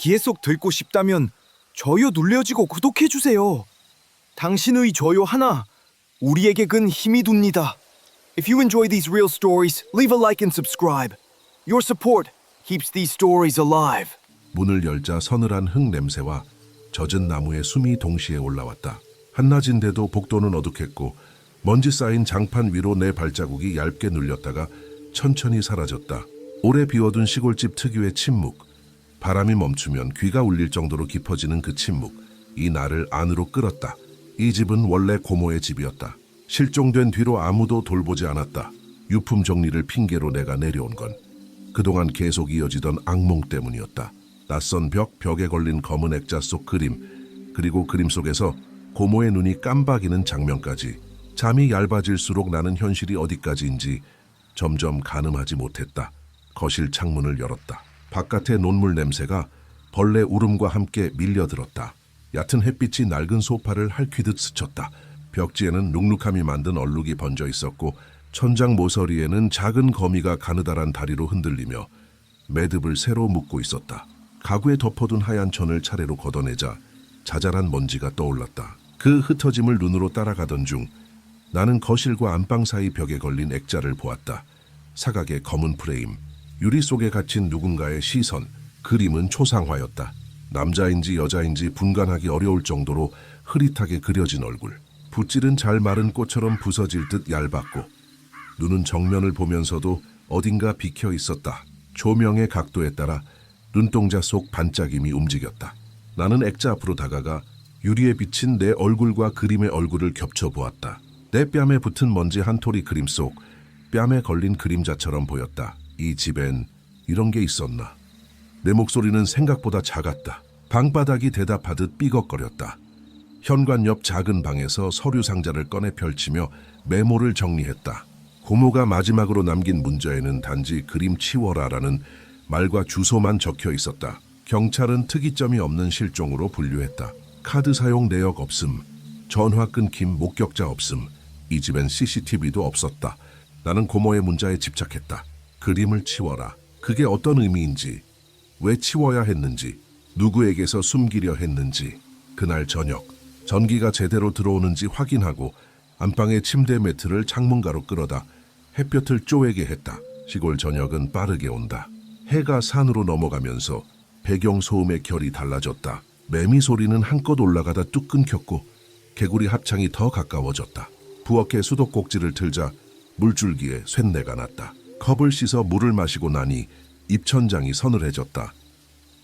계속 듣고 싶다면 좋아요 눌러주고 구독해주세요. 당신의 좋아요 하나 우리에게 큰 힘이 됩니다. If you enjoy these real stories, leave a like and subscribe. Your support keeps these stories alive. 문을 열자 서늘한 흙 냄새와 젖은 나무의 숨이 동시에 올라왔다. 한낮인데도 복도는 어둑했고 먼지 쌓인 장판 위로 내 발자국이 얇게 눌렸다가 천천히 사라졌다. 오래 비워둔 시골집 특유의 침묵. 바람이 멈추면 귀가 울릴 정도로 깊어지는 그 침묵. 이 나를 안으로 끌었다. 이 집은 원래 고모의 집이었다. 실종된 뒤로 아무도 돌보지 않았다. 유품 정리를 핑계로 내가 내려온 건 그동안 계속 이어지던 악몽 때문이었다. 낯선 벽에 걸린 검은 액자 속 그림, 그리고 그림 속에서 고모의 눈이 깜박이는 장면까지. 잠이 얇아질수록 나는 현실이 어디까지인지 점점 가늠하지 못했다. 거실 창문을 열었다. 바깥의 논물 냄새가 벌레 울음과 함께 밀려들었다. 얕은 햇빛이 낡은 소파를 핥히듯 스쳤다. 벽지에는 눅눅함이 만든 얼룩이 번져 있었고 천장 모서리에는 작은 거미가 가느다란 다리로 흔들리며 매듭을 새로 묶고 있었다. 가구에 덮어둔 하얀 천을 차례로 걷어내자 자잘한 먼지가 떠올랐다. 그 흩어짐을 눈으로 따라가던 중 나는 거실과 안방 사이 벽에 걸린 액자를 보았다. 사각의 검은 프레임, 유리 속에 갇힌 누군가의 시선, 그림은 초상화였다. 남자인지 여자인지 분간하기 어려울 정도로 흐릿하게 그려진 얼굴. 붓질은 잘 마른 꽃처럼 부서질 듯 얇았고 눈은 정면을 보면서도 어딘가 비켜 있었다. 조명의 각도에 따라 눈동자 속 반짝임이 움직였다. 나는 액자 앞으로 다가가 유리에 비친 내 얼굴과 그림의 얼굴을 겹쳐보았다. 내 뺨에 붙은 먼지 한 톨이 그림 속 뺨에 걸린 그림자처럼 보였다. 이 집엔 이런 게 있었나? 내 목소리는 생각보다 작았다. 방바닥이 대답하듯 삐걱거렸다. 현관 옆 작은 방에서 서류 상자를 꺼내 펼치며 메모를 정리했다. 고모가 마지막으로 남긴 문자에는 단지 그림 치워라라는 말과 주소만 적혀 있었다. 경찰은 특이점이 없는 실종으로 분류했다. 카드 사용 내역 없음, 전화 끊김 목격자 없음, 이 집엔 CCTV도 없었다. 나는 고모의 문자에 집착했다. 그림을 치워라. 그게 어떤 의미인지, 왜 치워야 했는지, 누구에게서 숨기려 했는지. 그날 저녁, 전기가 제대로 들어오는지 확인하고 안방의 침대 매트를 창문가로 끌어다 햇볕을 쪼개게 했다. 시골 저녁은 빠르게 온다. 해가 산으로 넘어가면서 배경 소음의 결이 달라졌다. 매미 소리는 한껏 올라가다 뚝 끊겼고 개구리 합창이 더 가까워졌다. 부엌에 수도꼭지를 틀자 물줄기에 쇳내가 났다. 컵을 씻어 물을 마시고 나니 입천장이 서늘해졌다.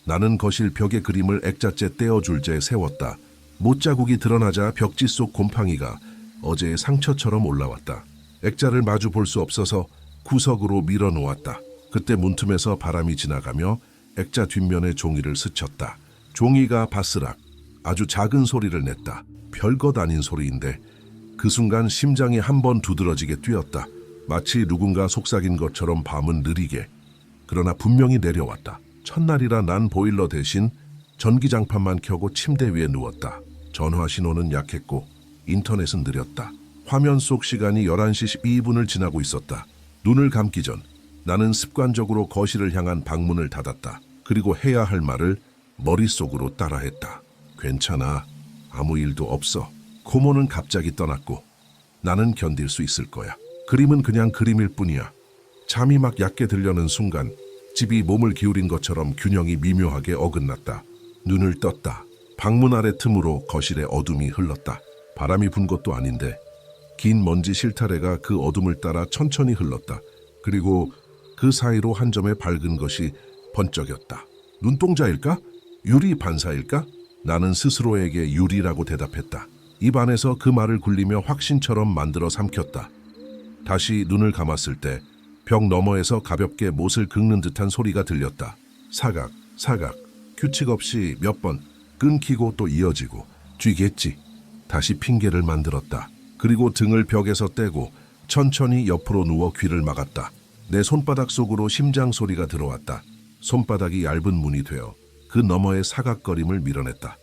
나는 거실 벽에 그림을 액자째 떼어줄 재 세웠다. 못자국이 드러나자 벽지 속 곰팡이가 어제의 상처처럼 올라왔다. 액자를 마주 볼 수 없어서 구석으로 밀어놓았다. 그때 문틈에서 바람이 지나가며 액자 뒷면의 종이를 스쳤다. 종이가 바스락 아주 작은 소리를 냈다. 별것 아닌 소리인데 그 순간 심장이 한 번 두드러지게 뛰었다. 마치 누군가 속삭인 것처럼 밤은 느리게, 그러나 분명히 내려왔다. 첫날이라 난 보일러 대신 전기장판만 켜고 침대 위에 누웠다. 전화 신호는 약했고 인터넷은 느렸다. 화면 속 시간이 11시 12분을 지나고 있었다. 눈을 감기 전 나는 습관적으로 거실을 향한 방문을 닫았다. 그리고 해야 할 말을 머릿속으로 따라했다. 괜찮아. 아무 일도 없어. 고모는 갑자기 떠났고 나는 견딜 수 있을 거야. 그림은 그냥 그림일 뿐이야. 잠이 막 얕게 들려는 순간 집이 몸을 기울인 것처럼 균형이 미묘하게 어긋났다. 눈을 떴다. 방문 아래 틈으로 거실에 어둠이 흘렀다. 바람이 분 것도 아닌데 긴 먼지 실타래가 그 어둠을 따라 천천히 흘렀다. 그리고 그 사이로 한 점의 밝은 것이 번쩍였다. 눈동자일까? 유리 반사일까? 나는 스스로에게 유리라고 대답했다. 입 안에서 그 말을 굴리며 확신처럼 만들어 삼켰다. 다시 눈을 감았을 때 벽 너머에서 가볍게 못을 긁는 듯한 소리가 들렸다. 사각, 사각, 규칙 없이 몇 번 끊기고 또 이어지고. 쥐겠지. 다시 핑계를 만들었다. 그리고 등을 벽에서 떼고 천천히 옆으로 누워 귀를 막았다. 내 손바닥 속으로 심장 소리가 들어왔다. 손바닥이 얇은 문이 되어 그 너머의 사각거림을 밀어냈다.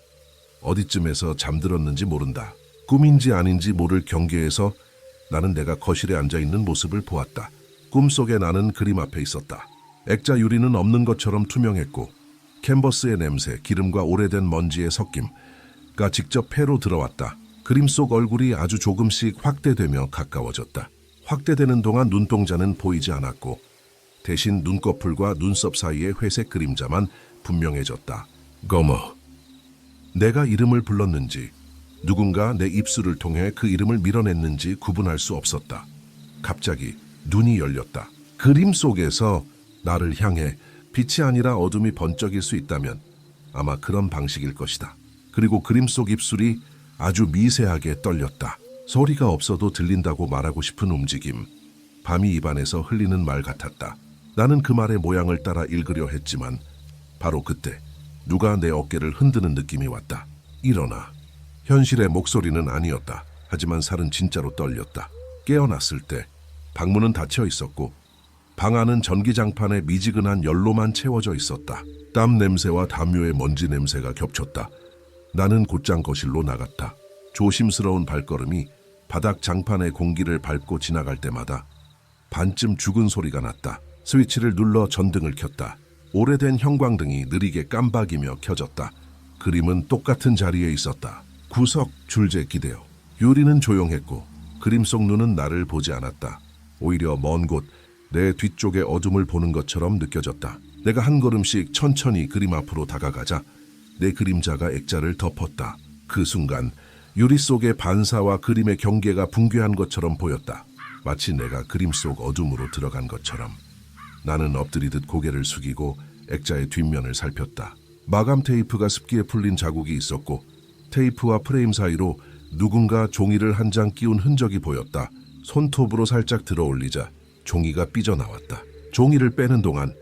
어디쯤에서 잠들었는지 모른다. 꿈인지 아닌지 모를 경계에서 나는 내가 거실에 앉아있는 모습을 보았다. 꿈속에 나는 그림 앞에 있었다. 액자 유리는 없는 것처럼 투명했고 캔버스의 냄새, 기름과 오래된 먼지의 섞임가 직접 폐로 들어왔다. 그림 속 얼굴이 아주 조금씩 확대되며 가까워졌다. 확대되는 동안 눈동자는 보이지 않았고 대신 눈꺼풀과 눈썹 사이의 회색 그림자만 분명해졌다. 거머. 내가 이름을 불렀는지 누군가 내 입술을 통해 그 이름을 밀어냈는지 구분할 수 없었다. 갑자기 눈이 열렸다. 그림 속에서 나를 향해 빛이 아니라 어둠이 번쩍일 수 있다면 아마 그런 방식일 것이다. 그리고 그림 속 입술이 아주 미세하게 떨렸다. 소리가 없어도 들린다고 말하고 싶은 움직임. 밤이 입안에서 흘리는 말 같았다. 나는 그 말의 모양을 따라 읽으려 했지만 바로 그때 누가 내 어깨를 흔드는 느낌이 왔다. 일어나. 현실의 목소리는 아니었다. 하지만 살은 진짜로 떨렸다. 깨어났을 때 방문은 닫혀 있었고 방 안은 전기장판에 미지근한 열로만 채워져 있었다. 땀 냄새와 담요의 먼지 냄새가 겹쳤다. 나는 곧장 거실로 나갔다. 조심스러운 발걸음이 바닥 장판의 공기를 밟고 지나갈 때마다 반쯤 죽은 소리가 났다. 스위치를 눌러 전등을 켰다. 오래된 형광등이 느리게 깜박이며 켜졌다. 그림은 똑같은 자리에 있었다. 구석 줄재 기대어. 유리는 조용했고 그림 속 눈은 나를 보지 않았다. 오히려 먼 곳 내 뒤쪽의 어둠을 보는 것처럼 느껴졌다. 내가 한 걸음씩 천천히 그림 앞으로 다가가자 내 그림자가 액자를 덮었다. 그 순간 유리 속의 반사와 그림의 경계가 붕괴한 것처럼 보였다. 마치 내가 그림 속 어둠으로 들어간 것처럼. 나는 엎드리듯 고개를 숙이고 액자의 뒷면을 살폈다. 마감 테이프가 습기에 풀린 자국이 있었고 테이프와 프레임 사이로 누군가 종이를 한 장 끼운 흔적이 보였다. 손톱으로 살짝 들어올리자 종이가 삐져나왔다. 종이를 빼는 동안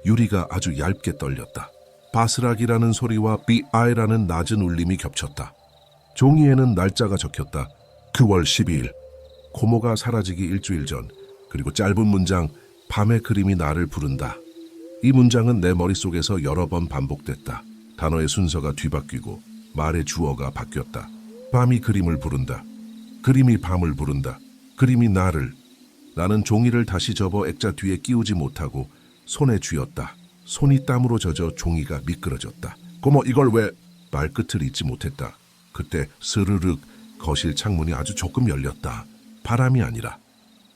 유리가 아주 얇게 떨렸다. 바스락이라는 소리와 BI라는 낮은 울림이 겹쳤다. 종이에는 날짜가 적혔다. 9월 12일. 고모가 사라지기 일주일 전. 그리고 짧은 문장, 밤의 그림이 나를 부른다. 이 문장은 내 머릿속에서 여러 번 반복됐다. 단어의 순서가 뒤바뀌고 말의 주어가 바뀌었다. 밤이 그림을 부른다. 그림이 밤을 부른다. 그림이 나를. 나는 종이를 다시 접어 액자 뒤에 끼우지 못하고 손에 쥐었다. 손이 땀으로 젖어 종이가 미끄러졌다. 고모, 이걸 왜? 말끝을 잇지 못했다. 그때 스르륵 거실 창문이 아주 조금 열렸다. 바람이 아니라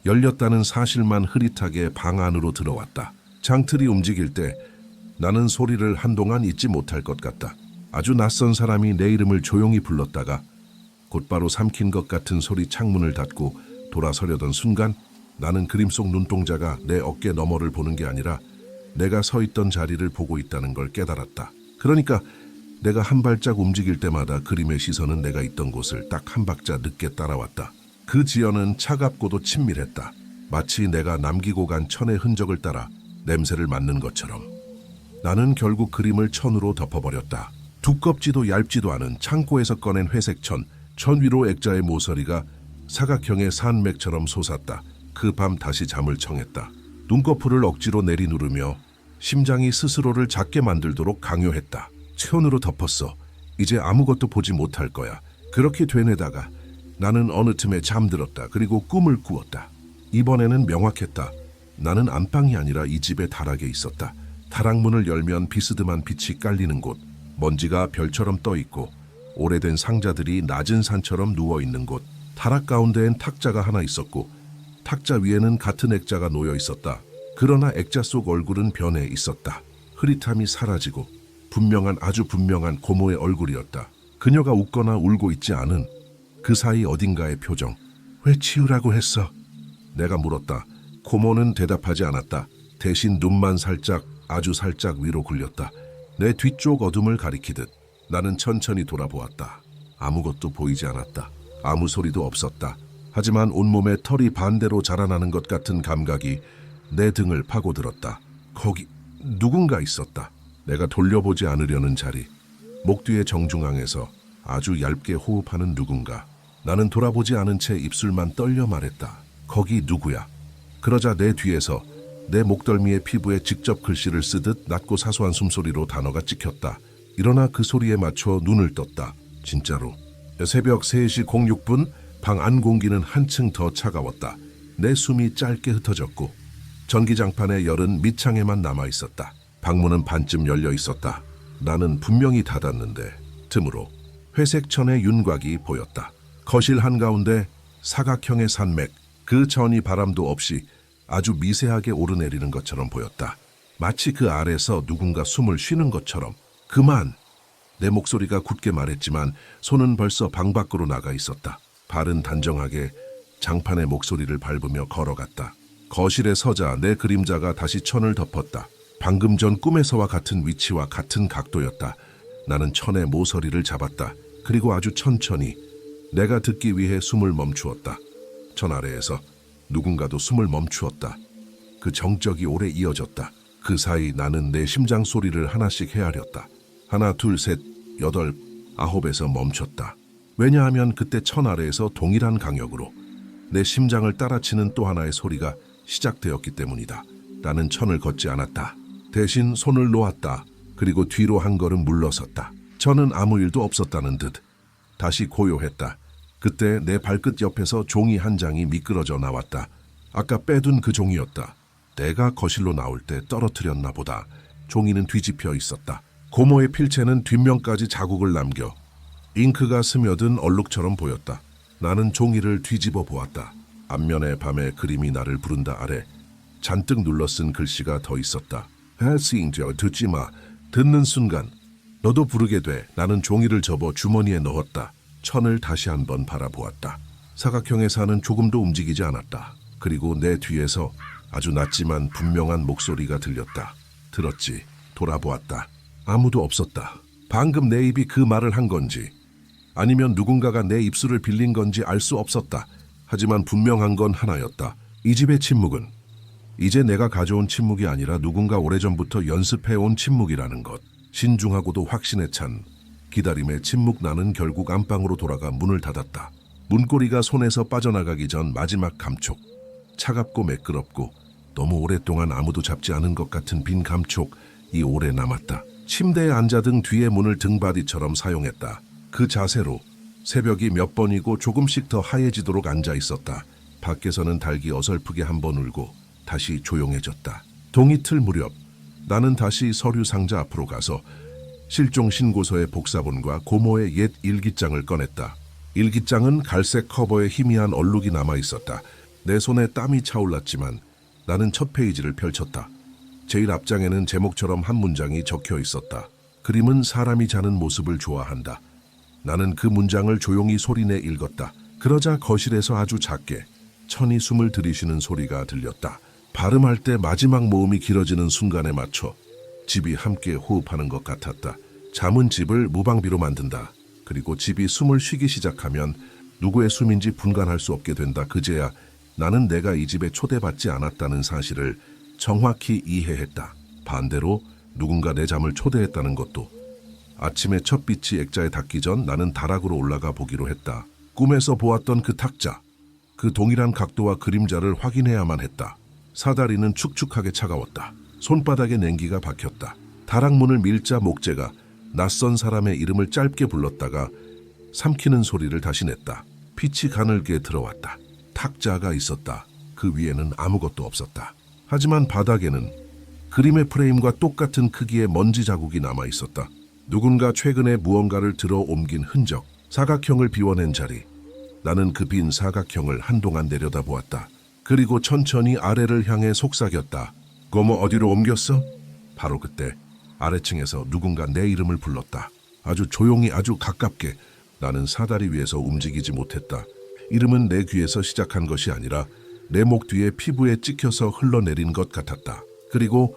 열렸다는 사실만 흐릿하게 방 안으로 들어왔다. 창틀이 움직일 때 나는 소리를 한동안 잊지 못할 것 같다. 아주 낯선 사람이 내 이름을 조용히 불렀다가 곧바로 삼킨 것 같은 소리 창문을 닫고 돌아서려던 순간 나는 그림 속 눈동자가 내 어깨 너머를 보는 게 아니라 내가 서 있던 자리를 보고 있다는 걸 깨달았다. 그러니까 내가 한 발짝 움직일 때마다 그림의 시선은 내가 있던 곳을 딱 한 박자 늦게 따라왔다. 그 지연은 차갑고도 친밀했다. 마치 내가 남기고 간 천의 흔적을 따라 냄새를 맡는 것처럼. 나는 결국 그림을 천으로 덮어버렸다. 두껍지도 얇지도 않은 창고에서 꺼낸 회색 천 위로 액자의 모서리가 사각형의 산맥처럼 솟았다. 그 밤 다시 잠을 청했다. 눈꺼풀을 억지로 내리누르며 심장이 스스로를 작게 만들도록 강요했다. 천으로 덮었어. 이제 아무것도 보지 못할 거야. 그렇게 되뇌다가 나는 어느 틈에 잠들었다. 그리고 꿈을 꾸었다. 이번에는 명확했다. 나는 안방이 아니라 이 집의 다락에 있었다. 다락문을 열면 비스듬한 빛이 깔리는 곳, 먼지가 별처럼 떠있고 오래된 상자들이 낮은 산처럼 누워있는 곳, 다락 가운데엔 탁자가 하나 있었고 탁자 위에는 같은 액자가 놓여 있었다. 그러나 액자 속 얼굴은 변해 있었다. 흐릿함이 사라지고 아주 분명한 고모의 얼굴이었다. 그녀가 웃거나 울고 있지 않은 그 사이 어딘가의 표정. 왜 치우라고 했어? 내가 물었다. 고모는 대답하지 않았다. 대신 눈만 살짝, 아주 살짝 위로 굴렸다. 내 뒤쪽 어둠을 가리키듯 나는 천천히 돌아보았다. 아무것도 보이지 않았다. 아무 소리도 없었다. 하지만 온몸에 털이 반대로 자라나는 것 같은 감각이 내 등을 파고들었다. 거기 누군가 있었다. 내가 돌려보지 않으려는 자리. 목 뒤의 정중앙에서 아주 얇게 호흡하는 누군가. 나는 돌아보지 않은 채 입술만 떨려 말했다. 거기 누구야? 그러자 내 뒤에서 내 목덜미의 피부에 직접 글씨를 쓰듯 낮고 사소한 숨소리로 단어가 찍혔다. 일어나 그 소리에 맞춰 눈을 떴다. 진짜로. 새벽 3시 06분 방 안 공기는 한층 더 차가웠다. 내 숨이 짧게 흩어졌고 전기장판의 열은 밑창에만 남아있었다. 방문은 반쯤 열려 있었다. 나는 분명히 닫았는데 틈으로 회색 천의 윤곽이 보였다. 거실 한가운데 사각형의 산맥, 그 천이 바람도 없이 아주 미세하게 오르내리는 것처럼 보였다. 마치 그 아래서 누군가 숨을 쉬는 것처럼. 그만! 내 목소리가 굳게 말했지만 손은 벌써 방 밖으로 나가 있었다. 발은 단정하게 장판의 목소리를 밟으며 걸어갔다. 거실에 서자 내 그림자가 다시 천을 덮었다. 방금 전 꿈에서와 같은 위치와 같은 각도였다. 나는 천의 모서리를 잡았다. 그리고 아주 천천히 내가 듣기 위해 숨을 멈추었다. 천 아래에서 누군가도 숨을 멈추었다. 그 정적이 오래 이어졌다. 그 사이 나는 내 심장 소리를 하나씩 헤아렸다. 하나, 둘, 셋, 여덟, 아홉에서 멈췄다. 왜냐하면 그때 천 아래에서 동일한 강역으로 내 심장을 따라치는 또 하나의 소리가 시작되었기 때문이다. 나는 천을 걷지 않았다. 대신 손을 놓았다. 그리고 뒤로 한 걸음 물러섰다. 천은 아무 일도 없었다는 듯 다시 고요했다. 그때 내 발끝 옆에서 종이 한 장이 미끄러져 나왔다. 아까 빼둔 그 종이였다. 내가 거실로 나올 때 떨어뜨렸나 보다. 종이는 뒤집혀 있었다. 고모의 필체는 뒷면까지 자국을 남겨 잉크가 스며든 얼룩처럼 보였다. 나는 종이를 뒤집어 보았다. 앞면에 밤의 그림이 나를 부른다 아래 잔뜩 눌러쓴 글씨가 더 있었다. 헬싱저 듣지 마. 듣는 순간 너도 부르게 돼. 나는 종이를 접어 주머니에 넣었다. 천을 다시 한번 바라보았다. 사각형의 산은 조금도 움직이지 않았다. 그리고 내 뒤에서 아주 낮지만 분명한 목소리가 들렸다. 들었지. 돌아보았다. 아무도 없었다. 방금 내 입이 그 말을 한 건지 아니면 누군가가 내 입술을 빌린 건지 알 수 없었다. 하지만 분명한 건 하나였다. 이 집의 침묵은 이제 내가 가져온 침묵이 아니라 누군가 오래전부터 연습해온 침묵이라는 것. 신중하고도 확신에 찬 기다림의 침묵. 나는 결국 안방으로 돌아가 문을 닫았다. 문고리가 손에서 빠져나가기 전 마지막 감촉. 차갑고 매끄럽고 너무 오랫동안 아무도 잡지 않은 것 같은 빈 감촉이 오래 남았다. 침대에 앉아 등 뒤에 문을 등받이처럼 사용했다. 그 자세로 새벽이 몇 번이고 조금씩 더 하얘지도록 앉아 있었다. 밖에서는 닭이 어설프게 한 번 울고 다시 조용해졌다. 동이틀 무렵 나는 다시 서류 상자 앞으로 가서 실종 신고서의 복사본과 고모의 옛 일기장을 꺼냈다. 일기장은 갈색 커버에 희미한 얼룩이 남아 있었다. 내 손에 땀이 차올랐지만 나는 첫 페이지를 펼쳤다. 제일 앞장에는 제목처럼 한 문장이 적혀 있었다. 그림은 사람이 자는 모습을 좋아한다. 나는 그 문장을 조용히 소리내 읽었다. 그러자 거실에서 아주 작게 천이 숨을 들이쉬는 소리가 들렸다. 발음할 때 마지막 모음이 길어지는 순간에 맞춰 집이 함께 호흡하는 것 같았다. 잠은 집을 무방비로 만든다. 그리고 집이 숨을 쉬기 시작하면 누구의 숨인지 분간할 수 없게 된다. 그제야 나는 내가 이 집에 초대받지 않았다는 사실을 정확히 이해했다. 반대로 누군가 내 잠을 초대했다는 것도. 아침에 첫 빛이 액자에 닿기 전 나는 다락으로 올라가 보기로 했다. 꿈에서 보았던 그 탁자, 그 동일한 각도와 그림자를 확인해야만 했다. 사다리는 축축하게 차가웠다. 손바닥에 냉기가 박혔다. 다락문을 밀자 목재가 낯선 사람의 이름을 짧게 불렀다가 삼키는 소리를 다시 냈다. 빛이 가늘게 들어왔다. 탁자가 있었다. 그 위에는 아무것도 없었다. 하지만 바닥에는 그림의 프레임과 똑같은 크기의 먼지 자국이 남아 있었다. 누군가 최근에 무언가를 들어 옮긴 흔적, 사각형을 비워낸 자리. 나는 그 빈 사각형을 한동안 내려다보았다. 그리고 천천히 아래를 향해 속삭였다. 고모 어디로 옮겼어? 바로 그때 아래층에서 누군가 내 이름을 불렀다. 아주 조용히 아주 가깝게. 나는 사다리 위에서 움직이지 못했다. 이름은 내 귀에서 시작한 것이 아니라 내 목 뒤에 피부에 찍혀서 흘러내린 것 같았다. 그리고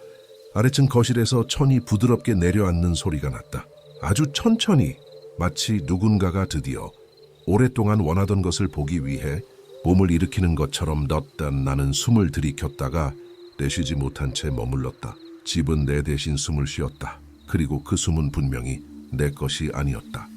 아래층 거실에서 천이 부드럽게 내려앉는 소리가 났다. 아주 천천히, 마치 누군가가 드디어 오랫동안 원하던 것을 보기 위해 몸을 일으키는 것처럼 넣었단. 나는 숨을 들이켰다가 내쉬지 못한 채 머물렀다. 집은 내 대신 숨을 쉬었다. 그리고 그 숨은 분명히 내 것이 아니었다.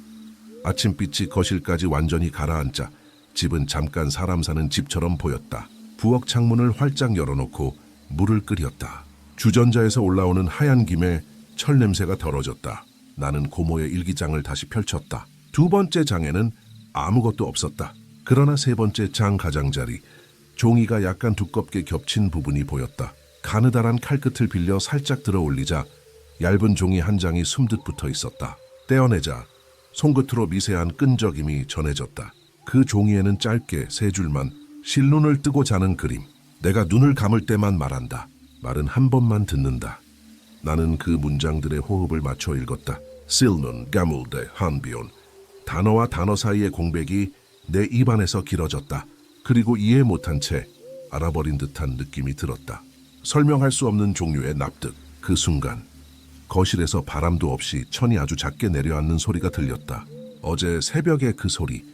아침빛이 거실까지 완전히 가라앉자 집은 잠깐 사람 사는 집처럼 보였다. 부엌 창문을 활짝 열어놓고 물을 끓였다. 주전자에서 올라오는 하얀 김에 철 냄새가 덜어졌다. 나는 고모의 일기장을 다시 펼쳤다. 두 번째 장에는 아무것도 없었다. 그러나 세 번째 장 가장자리, 종이가 약간 두껍게 겹친 부분이 보였다. 가느다란 칼끝을 빌려 살짝 들어 올리자 얇은 종이 한 장이 숨듯 붙어 있었다. 떼어내자 손끝으로 미세한 끈적임이 전해졌다. 그 종이에는 짧게 세 줄만 실눈을 뜨고 자는 그림. 내가 눈을 감을 때만 말한다. 말은 한 번만 듣는다. 나는 그 문장들의 호흡을 맞춰 읽었다. 실눈, 가물대, 한비온. 단어와 단어 사이의 공백이 내 입안에서 길어졌다. 그리고 이해 못한 채 알아버린 듯한 느낌이 들었다. 설명할 수 없는 종류의 납득. 그 순간 거실에서 바람도 없이 천이 아주 작게 내려앉는 소리가 들렸다. 어제 새벽의 그 소리.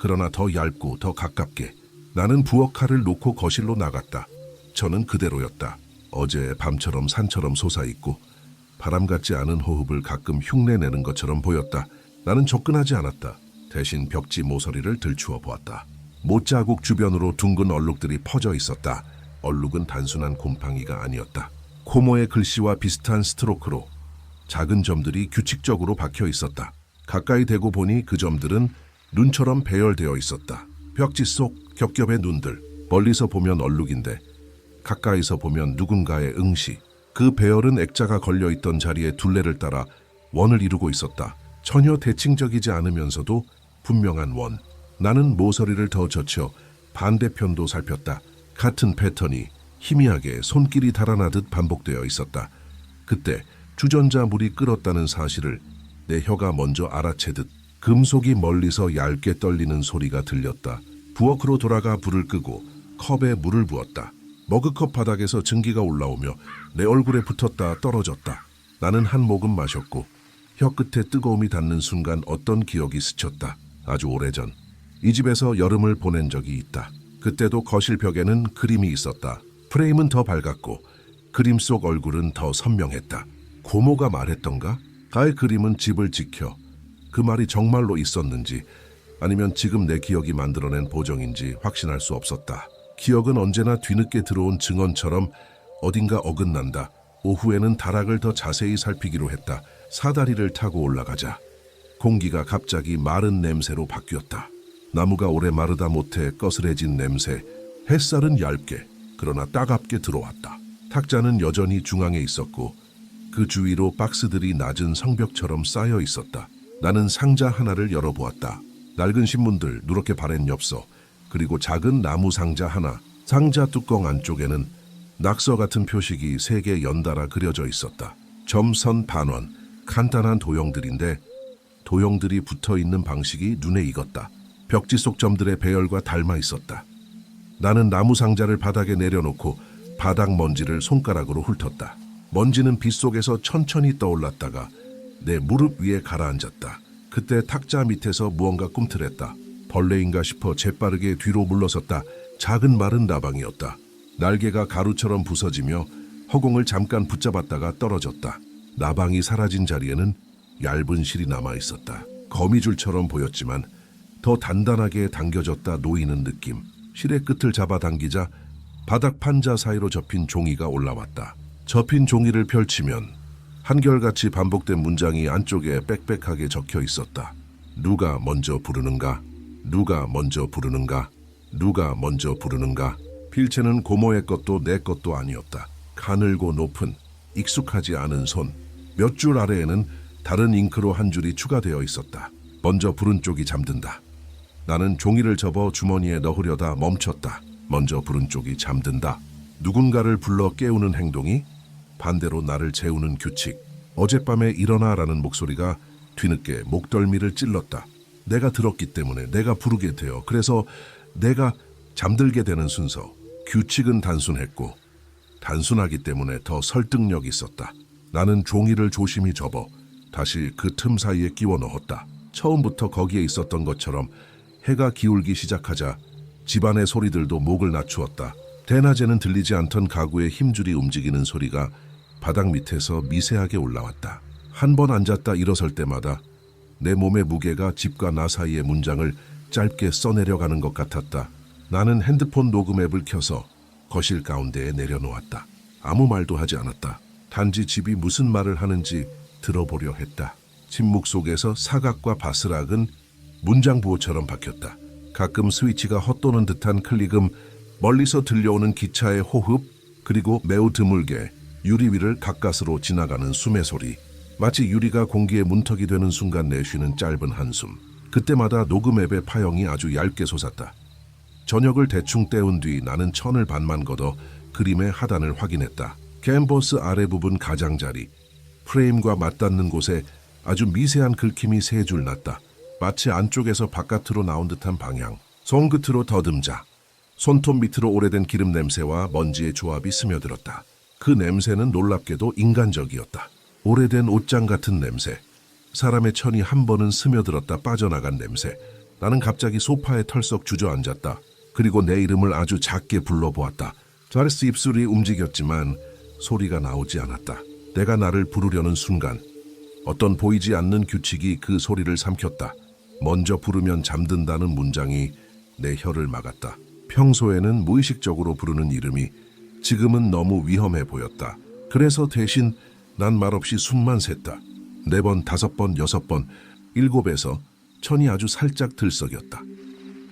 그러나 더 얇고 더 가깝게. 나는 부엌칼을 놓고 거실로 나갔다. 천은 그대로였다. 어제 밤처럼 산처럼 솟아있고 바람 같지 않은 호흡을 가끔 흉내내는 것처럼 보였다. 나는 접근하지 않았다. 대신 벽지 모서리를 들추어 보았다. 못자국 주변으로 둥근 얼룩들이 퍼져 있었다. 얼룩은 단순한 곰팡이가 아니었다. 코모의 글씨와 비슷한 스트로크로 작은 점들이 규칙적으로 박혀 있었다. 가까이 대고 보니 그 점들은 눈처럼 배열되어 있었다. 벽지 속 겹겹의 눈들. 멀리서 보면 얼룩인데 가까이서 보면 누군가의 응시. 그 배열은 액자가 걸려있던 자리에 둘레를 따라 원을 이루고 있었다. 전혀 대칭적이지 않으면서도 분명한 원. 나는 모서리를 더 젖혀 반대편도 살폈다. 같은 패턴이 희미하게 손길이 달아나듯 반복되어 있었다. 그때 주전자 물이 끓었다는 사실을 내 혀가 먼저 알아채듯 금속이 멀리서 얇게 떨리는 소리가 들렸다. 부엌으로 돌아가 불을 끄고 컵에 물을 부었다. 머그컵 바닥에서 증기가 올라오며 내 얼굴에 붙었다 떨어졌다. 나는 한 모금 마셨고 혀 끝에 뜨거움이 닿는 순간 어떤 기억이 스쳤다. 아주 오래전 이 집에서 여름을 보낸 적이 있다. 그때도 거실 벽에는 그림이 있었다. 프레임은 더 밝았고 그림 속 얼굴은 더 선명했다. 고모가 말했던가? 가의 그림은 집을 지켜. 그 말이 정말로 있었는지 아니면 지금 내 기억이 만들어낸 보정인지 확신할 수 없었다. 기억은 언제나 뒤늦게 들어온 증언처럼 어딘가 어긋난다. 오후에는 다락을 더 자세히 살피기로 했다. 사다리를 타고 올라가자. 공기가 갑자기 마른 냄새로 바뀌었다. 나무가 오래 마르다 못해 거스레진 냄새. 햇살은 얇게 그러나 따갑게 들어왔다. 탁자는 여전히 중앙에 있었고 그 주위로 박스들이 낮은 성벽처럼 쌓여 있었다. 나는 상자 하나를 열어보았다. 낡은 신문들, 누렇게 바랜 엽서, 그리고 작은 나무 상자 하나. 상자 뚜껑 안쪽에는 낙서 같은 표식이 3개 연달아 그려져 있었다. 점선 반원, 간단한 도형들인데 도형들이 붙어있는 방식이 눈에 익었다. 벽지 속 점들의 배열과 닮아 있었다. 나는 나무 상자를 바닥에 내려놓고 바닥 먼지를 손가락으로 훑었다. 먼지는 빗속에서 천천히 떠올랐다가 내 무릎 위에 가라앉았다. 그때 탁자 밑에서 무언가 꿈틀했다. 벌레인가 싶어 재빠르게 뒤로 물러섰다. 작은 마른 나방이었다. 날개가 가루처럼 부서지며 허공을 잠깐 붙잡았다가 떨어졌다. 나방이 사라진 자리에는 얇은 실이 남아 있었다. 거미줄처럼 보였지만 더 단단하게 당겨졌다 놓이는 느낌. 실의 끝을 잡아당기자 바닥 판자 사이로 접힌 종이가 올라왔다. 접힌 종이를 펼치면 한결같이 반복된 문장이 안쪽에 빽빽하게 적혀 있었다. 누가 먼저 부르는가? 누가 먼저 부르는가? 누가 먼저 부르는가? 필체는 고모의 것도 내 것도 아니었다. 가늘고 높은 익숙하지 않은 손. 몇 줄 아래에는 다른 잉크로 한 줄이 추가되어 있었다. 먼저 부른 쪽이 잠든다. 나는 종이를 접어 주머니에 넣으려다 멈췄다. 먼저 부른 쪽이 잠든다. 누군가를 불러 깨우는 행동이 반대로 나를 재우는 규칙. 어젯밤에 일어나라는 목소리가 뒤늦게 목덜미를 찔렀다. 내가 들었기 때문에 내가 부르게 되어 그래서 내가 잠들게 되는 순서. 규칙은 단순했고 단순하기 때문에 더 설득력이 있었다. 나는 종이를 조심히 접어 다시 그 틈 사이에 끼워 넣었다. 처음부터 거기에 있었던 것처럼 해가 기울기 시작하자 집안의 소리들도 목을 낮추었다. 대낮에는 들리지 않던 가구의 힘줄이 움직이는 소리가 바닥 밑에서 미세하게 올라왔다. 한 번 앉았다 일어설 때마다 내 몸의 무게가 집과 나 사이의 문장을 짧게 써내려가는 것 같았다. 나는 핸드폰 녹음 앱을 켜서 거실 가운데에 내려놓았다. 아무 말도 하지 않았다. 단지 집이 무슨 말을 하는지 들어보려 했다. 침묵 속에서 사각과 바스락은 문장 부호처럼 박혔다. 가끔 스위치가 헛도는 듯한 클릭음, 멀리서 들려오는 기차의 호흡, 그리고 매우 드물게 유리 위를 가까스로 지나가는 숨의 소리. 마치 유리가 공기의 문턱이 되는 순간 내쉬는 짧은 한숨. 그때마다 녹음 앱의 파형이 아주 얇게 솟았다. 저녁을 대충 때운 뒤 나는 천을 반만 걷어 그림의 하단을 확인했다. 캔버스 아래 부분 가장자리. 프레임과 맞닿는 곳에 아주 미세한 긁힘이 세 줄 났다. 마치 안쪽에서 바깥으로 나온 듯한 방향. 손끝으로 더듬자. 손톱 밑으로 오래된 기름 냄새와 먼지의 조합이 스며들었다. 그 냄새는 놀랍게도 인간적이었다. 오래된 옷장 같은 냄새. 사람의 천이 한 번은 스며들었다 빠져나간 냄새. 나는 갑자기 소파에 털썩 주저앉았다. 그리고 내 이름을 아주 작게 불러보았다. 자르스 입술이 움직였지만 소리가 나오지 않았다. 내가 나를 부르려는 순간 어떤 보이지 않는 규칙이 그 소리를 삼켰다. 먼저 부르면 잠든다는 문장이 내 혀를 막았다. 평소에는 무의식적으로 부르는 이름이 지금은 너무 위험해 보였다. 그래서 대신 난 말없이 숨만 샜다. 4번, 5번, 6번, 7에서 천이 아주 살짝 들썩였다.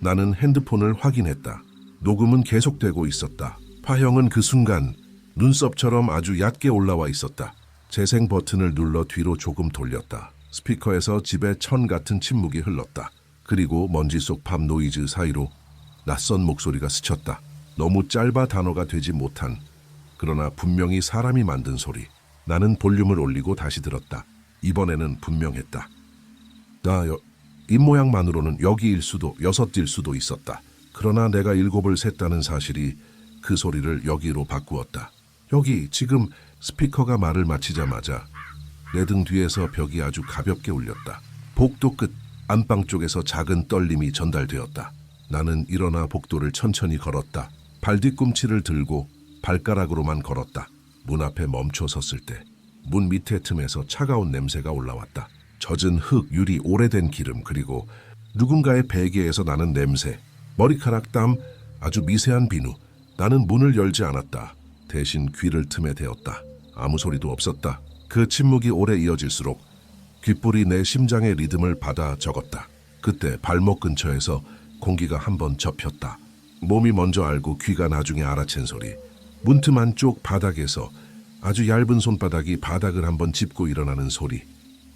나는 핸드폰을 확인했다. 녹음은 계속되고 있었다. 파형은 그 순간 눈썹처럼 아주 얕게 올라와 있었다. 재생 버튼을 눌러 뒤로 조금 돌렸다. 스피커에서 집에 천 같은 침묵이 흘렀다. 그리고 먼지 속 팝 노이즈 사이로 낯선 목소리가 스쳤다. 너무 짧아 단어가 되지 못한, 그러나 분명히 사람이 만든 소리. 나는 볼륨을 올리고 다시 들었다. 이번에는 분명했다. 입모양만으로는 여기일 수도 6일 수도 있었다. 그러나 내가 7을 셌다는 사실이 그 소리를 여기로 바꾸었다. 여기 지금. 스피커가 말을 마치자마자 내 등 뒤에서 벽이 아주 가볍게 울렸다. 복도 끝 안방 쪽에서 작은 떨림이 전달되었다. 나는 일어나 복도를 천천히 걸었다. 발뒤꿈치를 들고 발가락으로만 걸었다. 문 앞에 멈춰 섰을 때 문 밑에 틈에서 차가운 냄새가 올라왔다. 젖은 흙, 유리, 오래된 기름, 그리고 누군가의 베개에서 나는 냄새. 머리카락 땀, 아주 미세한 비누. 나는 문을 열지 않았다. 대신 귀를 틈에 대었다. 아무 소리도 없었다. 그 침묵이 오래 이어질수록 귓불이 내 심장의 리듬을 받아 적었다. 그때 발목 근처에서 공기가 한번 접혔다. 몸이 먼저 알고 귀가 나중에 알아챈 소리. 문틈 안쪽 바닥에서 아주 얇은 손바닥이 바닥을 한번 짚고 일어나는 소리.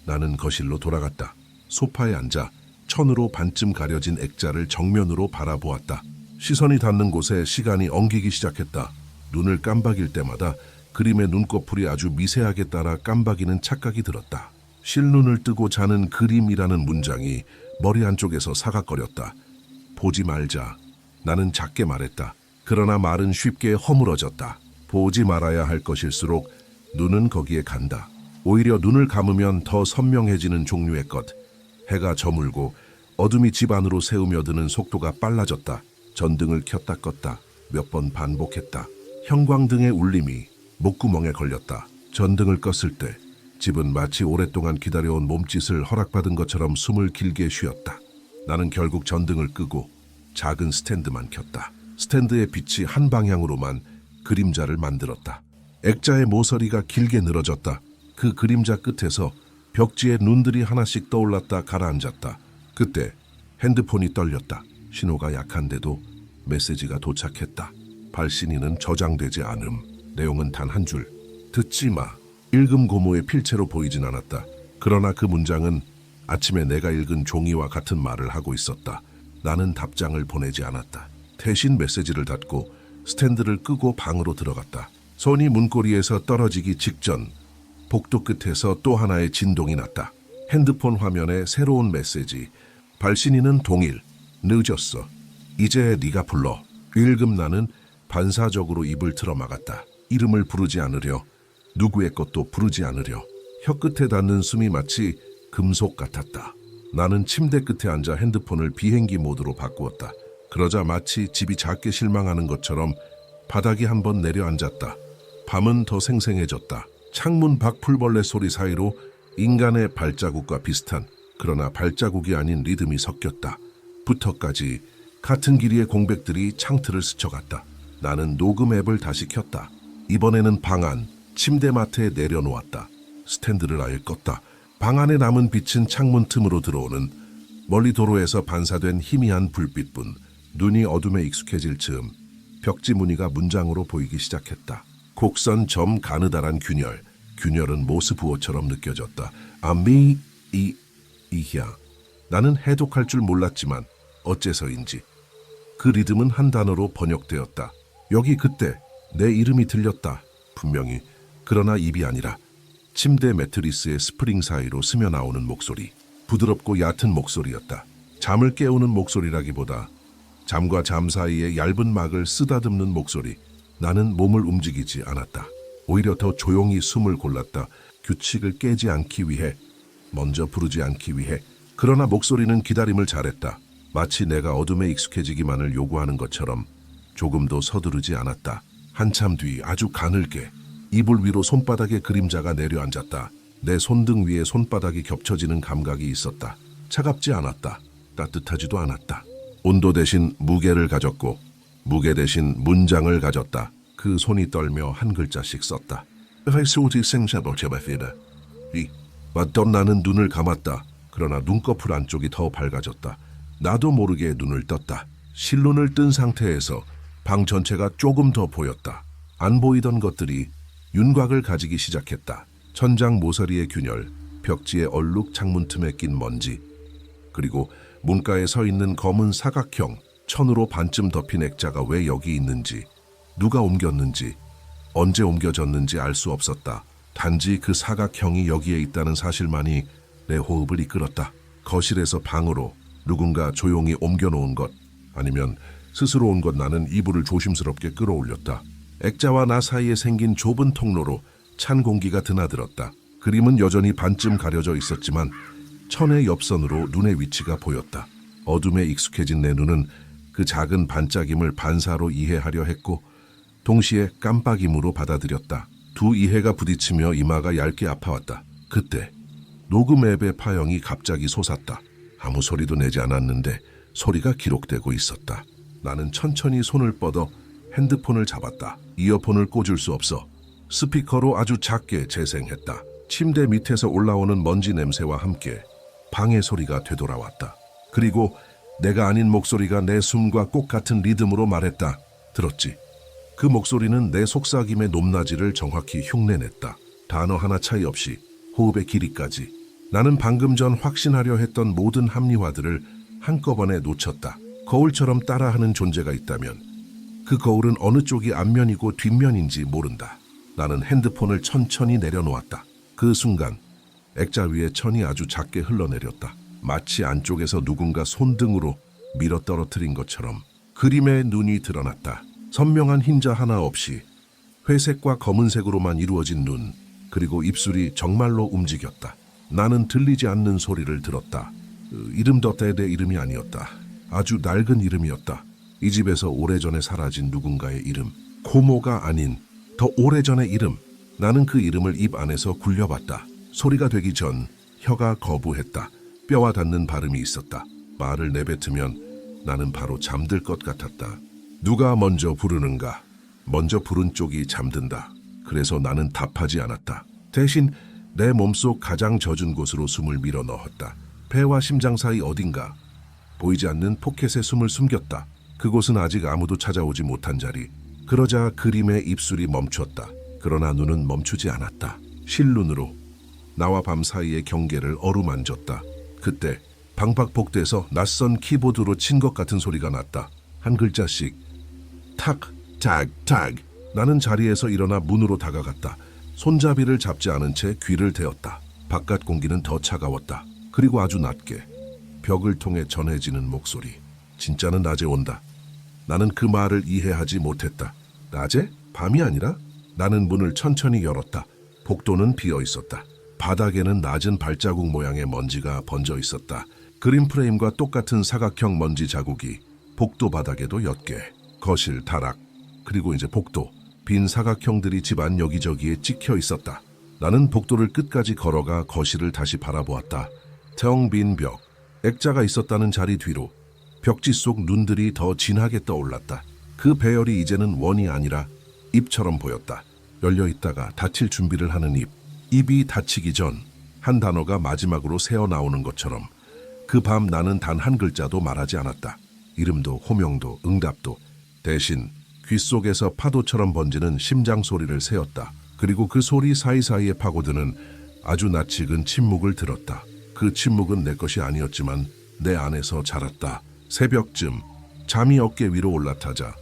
나는 거실로 돌아갔다. 소파에 앉아 천으로 반쯤 가려진 액자를 정면으로 바라보았다. 시선이 닿는 곳에 시간이 엉키기 시작했다. 눈을 깜박일 때마다 그림의 눈꺼풀이 아주 미세하게 따라 깜박이는 착각이 들었다. 실눈을 뜨고 자는 그림이라는 문장이 머리 안쪽에서 사각거렸다. 보지 말자. 나는 작게 말했다. 그러나 말은 쉽게 허물어졌다. 보지 말아야 할 것일수록 눈은 거기에 간다. 오히려 눈을 감으면 더 선명해지는 종류의 것. 해가 저물고 어둠이 집 안으로 새우며드는 속도가 빨라졌다. 전등을 켰다 껐다. 몇 번 반복했다. 형광등의 울림이 목구멍에 걸렸다. 전등을 껐을 때 집은 마치 오랫동안 기다려온 몸짓을 허락받은 것처럼 숨을 길게 쉬었다. 나는 결국 전등을 끄고 작은 스탠드만 켰다. 스탠드의 빛이 한 방향으로만 그림자를 만들었다. 액자의 모서리가 길게 늘어졌다. 그 그림자 끝에서 벽지에 눈들이 하나씩 떠올랐다 가라앉았다. 그때 핸드폰이 떨렸다. 신호가 약한데도 메시지가 도착했다. 발신인은 저장되지 않음. 내용은 단 한 줄. 듣지 마. 읽음 고무의 필체로 보이진 않았다. 그러나 그 문장은 아침에 내가 읽은 종이와 같은 말을 하고 있었다. 나는 답장을 보내지 않았다. 대신 메시지를 닫고 스탠드를 끄고 방으로 들어갔다. 손이 문고리에서 떨어지기 직전 복도 끝에서 또 하나의 진동이 났다. 핸드폰 화면에 새로운 메시지. 발신인은 동일. 늦었어. 이제 네가 불러. 읽음. 나는 반사적으로 입을 틀어막았다. 이름을 부르지 않으려. 누구의 것도 부르지 않으려. 혀끝에 닿는 숨이 마치 금속 같았다. 나는 침대 끝에 앉아 핸드폰을 비행기 모드로 바꾸었다. 그러자 마치 집이 작게 실망하는 것처럼 바닥이 한번 내려앉았다. 밤은 더 생생해졌다. 창문 밖 풀벌레 소리 사이로 인간의 발자국과 비슷한, 그러나 발자국이 아닌 리듬이 섞였다. 부터까지 같은 길이의 공백들이 창틀을 스쳐갔다. 나는 녹음 앱을 다시 켰다. 이번에는 방 안, 침대맡에 내려놓았다. 스탠드를 아예 껐다. 방 안에 남은 빛은 창문 틈으로 들어오는 멀리 도로에서 반사된 희미한 불빛뿐. 눈이 어둠에 익숙해질 즈음 벽지 무늬가 문장으로 보이기 시작했다. 곡선 점 가느다란 균열. 균열은 모스부호처럼 느껴졌다. 이야. 나는 해독할 줄 몰랐지만 어째서인지 그 리듬은 한 단어로 번역되었다. 여기 그때 내 이름이 들렸다. 분명히. 그러나 입이 아니라 침대 매트리스의 스프링 사이로 스며 나오는 목소리. 부드럽고 얕은 목소리였다. 잠을 깨우는 목소리라기보다 잠과 잠 사이의 얇은 막을 쓰다듬는 목소리. 나는 몸을 움직이지 않았다. 오히려 더 조용히 숨을 골랐다. 규칙을 깨지 않기 위해, 먼저 부르지 않기 위해. 그러나 목소리는 기다림을 잘했다. 마치 내가 어둠에 익숙해지기만을 요구하는 것처럼 조금도 서두르지 않았다. 한참 뒤 아주 가늘게 이불 위로 손바닥의 그림자가 내려앉았다. 내 손등 위에 손바닥이 겹쳐지는 감각이 있었다. 차갑지 않았다. 따뜻하지도 않았다. 온도 대신 무게를 가졌고 무게 대신 문장을 가졌다. 그 손이 떨며 한 글자씩 썼다. 맞던 나는 눈을 감았다. 그러나 눈꺼풀 안쪽이 더 밝아졌다. 나도 모르게 눈을 떴다. 실눈을 뜬 상태에서 방 전체가 조금 더 보였다. 안 보이던 것들이 윤곽을 가지기 시작했다. 천장 모서리의 균열, 벽지의 얼룩 창문 틈에 낀 먼지, 그리고 문가에 서 있는 검은 사각형, 천으로 반쯤 덮인 액자가 왜 여기 있는지, 누가 옮겼는지, 언제 옮겨졌는지 알 수 없었다. 단지 그 사각형이 여기에 있다는 사실만이 내 호흡을 이끌었다. 거실에서 방으로 누군가 조용히 옮겨놓은 것, 아니면 스스로 온 것. 나는 이불을 조심스럽게 끌어올렸다. 액자와 나 사이에 생긴 좁은 통로로 찬 공기가 드나들었다. 그림은 여전히 반쯤 가려져 있었지만 천의 옆선으로 눈의 위치가 보였다. 어둠에 익숙해진 내 눈은 그 작은 반짝임을 반사로 이해하려 했고 동시에 깜빡임으로 받아들였다. 두 이해가 부딪히며 이마가 얇게 아파왔다. 그때 녹음 앱의 파형이 갑자기 솟았다. 아무 소리도 내지 않았는데 소리가 기록되고 있었다. 나는 천천히 손을 뻗어 핸드폰을 잡았다. 이어폰을 꽂을 수 없어 스피커로 아주 작게 재생했다. 침대 밑에서 올라오는 먼지 냄새와 함께 방의 소리가 되돌아왔다. 그리고 내가 아닌 목소리가 내 숨과 꼭 같은 리듬으로 말했다. 들었지? 그 목소리는 내 속삭임의 높낮이를 정확히 흉내냈다. 단어 하나 차이 없이 호흡의 길이까지. 나는 방금 전 확신하려 했던 모든 합리화들을 한꺼번에 놓쳤다. 거울처럼 따라하는 존재가 있다면 그 거울은 어느 쪽이 앞면이고 뒷면인지 모른다. 나는 핸드폰을 천천히 내려놓았다. 그 순간 액자 위에 천이 아주 작게 흘러내렸다. 마치 안쪽에서 누군가 손등으로 밀어 떨어뜨린 것처럼 그림의 눈이 드러났다. 선명한 흰자 하나 없이 회색과 검은색으로만 이루어진 눈, 그리고 입술이 정말로 움직였다. 나는 들리지 않는 소리를 들었다. 이름도 내 이름이 아니었다. 아주 낡은 이름이었다. 이 집에서 오래전에 사라진 누군가의 이름. 고모가 아닌 더 오래전의 이름. 나는 그 이름을 입 안에서 굴려봤다. 소리가 되기 전 혀가 거부했다. 뼈와 닿는 발음이 있었다. 말을 내뱉으면 나는 바로 잠들 것 같았다. 누가 먼저 부르는가? 먼저 부른 쪽이 잠든다. 그래서 나는 답하지 않았다. 대신 내 몸속 가장 젖은 곳으로 숨을 밀어 넣었다. 배와 심장 사이 어딘가 보이지 않는 포켓에 숨을 숨겼다. 그곳은 아직 아무도 찾아오지 못한 자리. 그러자 그림의 입술이 멈췄다. 그러나 눈은 멈추지 않았다. 실눈으로 나와 밤 사이의 경계를 어루만졌다. 그때 방박복대에서 낯선 키보드로 친 것 같은 소리가 났다. 한 글자씩. 탁, 탁, 탁. 나는 자리에서 일어나 문으로 다가갔다. 손잡이를 잡지 않은 채 귀를 대었다. 바깥 공기는 더 차가웠다. 그리고 아주 낮게 벽을 통해 전해지는 목소리. 진짜는 낮에 온다. 나는 그 말을 이해하지 못했다. 낮에? 밤이 아니라? 나는 문을 천천히 열었다. 복도는 비어 있었다. 바닥에는 낮은 발자국 모양의 먼지가 번져 있었다. 그림 프레임과 똑같은 사각형 먼지 자국이 복도 바닥에도 몇 개. 거실, 다락, 그리고 이제 복도. 빈 사각형들이 집안 여기저기에 찍혀 있었다. 나는 복도를 끝까지 걸어가 거실을 다시 바라보았다. 텅 빈 벽, 액자가 있었다는 자리 뒤로 벽지 속 눈들이 더 진하게 떠올랐다. 그 배열이 이제는 원이 아니라 입처럼 보였다. 열려있다가 닫힐 준비를 하는 입. 입이 닫히기 전 한 단어가 마지막으로 새어나오는 것처럼 그 밤 나는 단 한 글자도 말하지 않았다. 이름도 호명도 응답도. 대신 귓속에서 파도처럼 번지는 심장 소리를 세었다. 그리고 그 소리 사이사이에 파고드는 아주 낯익은 침묵을 들었다. 그 침묵은 내 것이 아니었지만 내 안에서 자랐다. 새벽쯤 잠이 어깨 위로 올라타자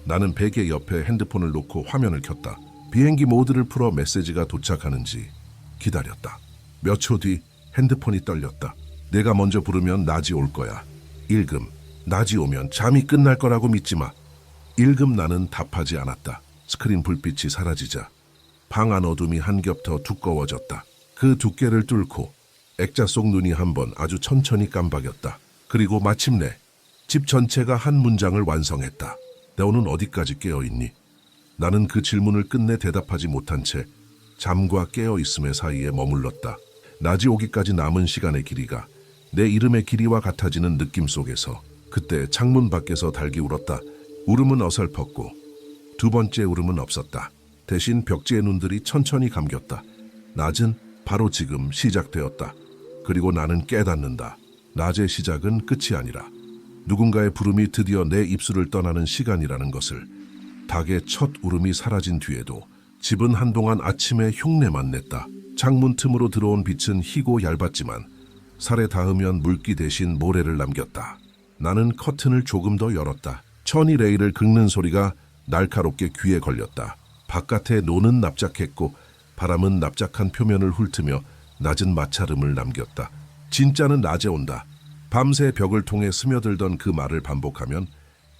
나는 베개 옆에 핸드폰을 놓고 화면을 켰다. 비행기 모드를 풀어 메시지가 도착하는지 기다렸다. 몇 초 뒤 핸드폰이 떨렸다. 내가 먼저 부르면 낮이 올 거야. 읽음. 낮이 오면 잠이 끝날 거라고 믿지 마. 읽음. 나는 답하지 않았다. 스크린 불빛이 사라지자 방 안 어둠이 한 겹 더 두꺼워졌다. 그 두께를 뚫고 액자 속 눈이 한 번 아주 천천히 깜박였다. 그리고 마침내 집 전체가 한 문장을 완성했다. 너는 어디까지 깨어있니? 나는 그 질문을 끝내 대답하지 못한 채 잠과 깨어있음의 사이에 머물렀다. 낮이 오기까지 남은 시간의 길이가 내 이름의 길이와 같아지는 느낌 속에서 그때 창문 밖에서 닭이 울었다. 울음은 어설펐고 두 번째 울음은 없었다. 대신 벽지의 눈들이 천천히 감겼다. 낮은 바로 지금 시작되었다. 그리고 나는 깨닫는다. 낮의 시작은 끝이 아니라 누군가의 부름이 드디어 내 입술을 떠나는 시간이라는 것을. 닭의 첫 울음이 사라진 뒤에도 집은 한동안 아침의 흉내만 냈다. 창문 틈으로 들어온 빛은 희고 얇았지만 살에 닿으면 물기 대신 모래를 남겼다. 나는 커튼을 조금 더 열었다. 천이 레일을 긁는 소리가 날카롭게 귀에 걸렸다. 바깥에 노는 납작했고 바람은 납작한 표면을 훑으며 낮은 마찰음을 남겼다. 진짜는 낮에 온다. 밤새 벽을 통해 스며들던 그 말을 반복하면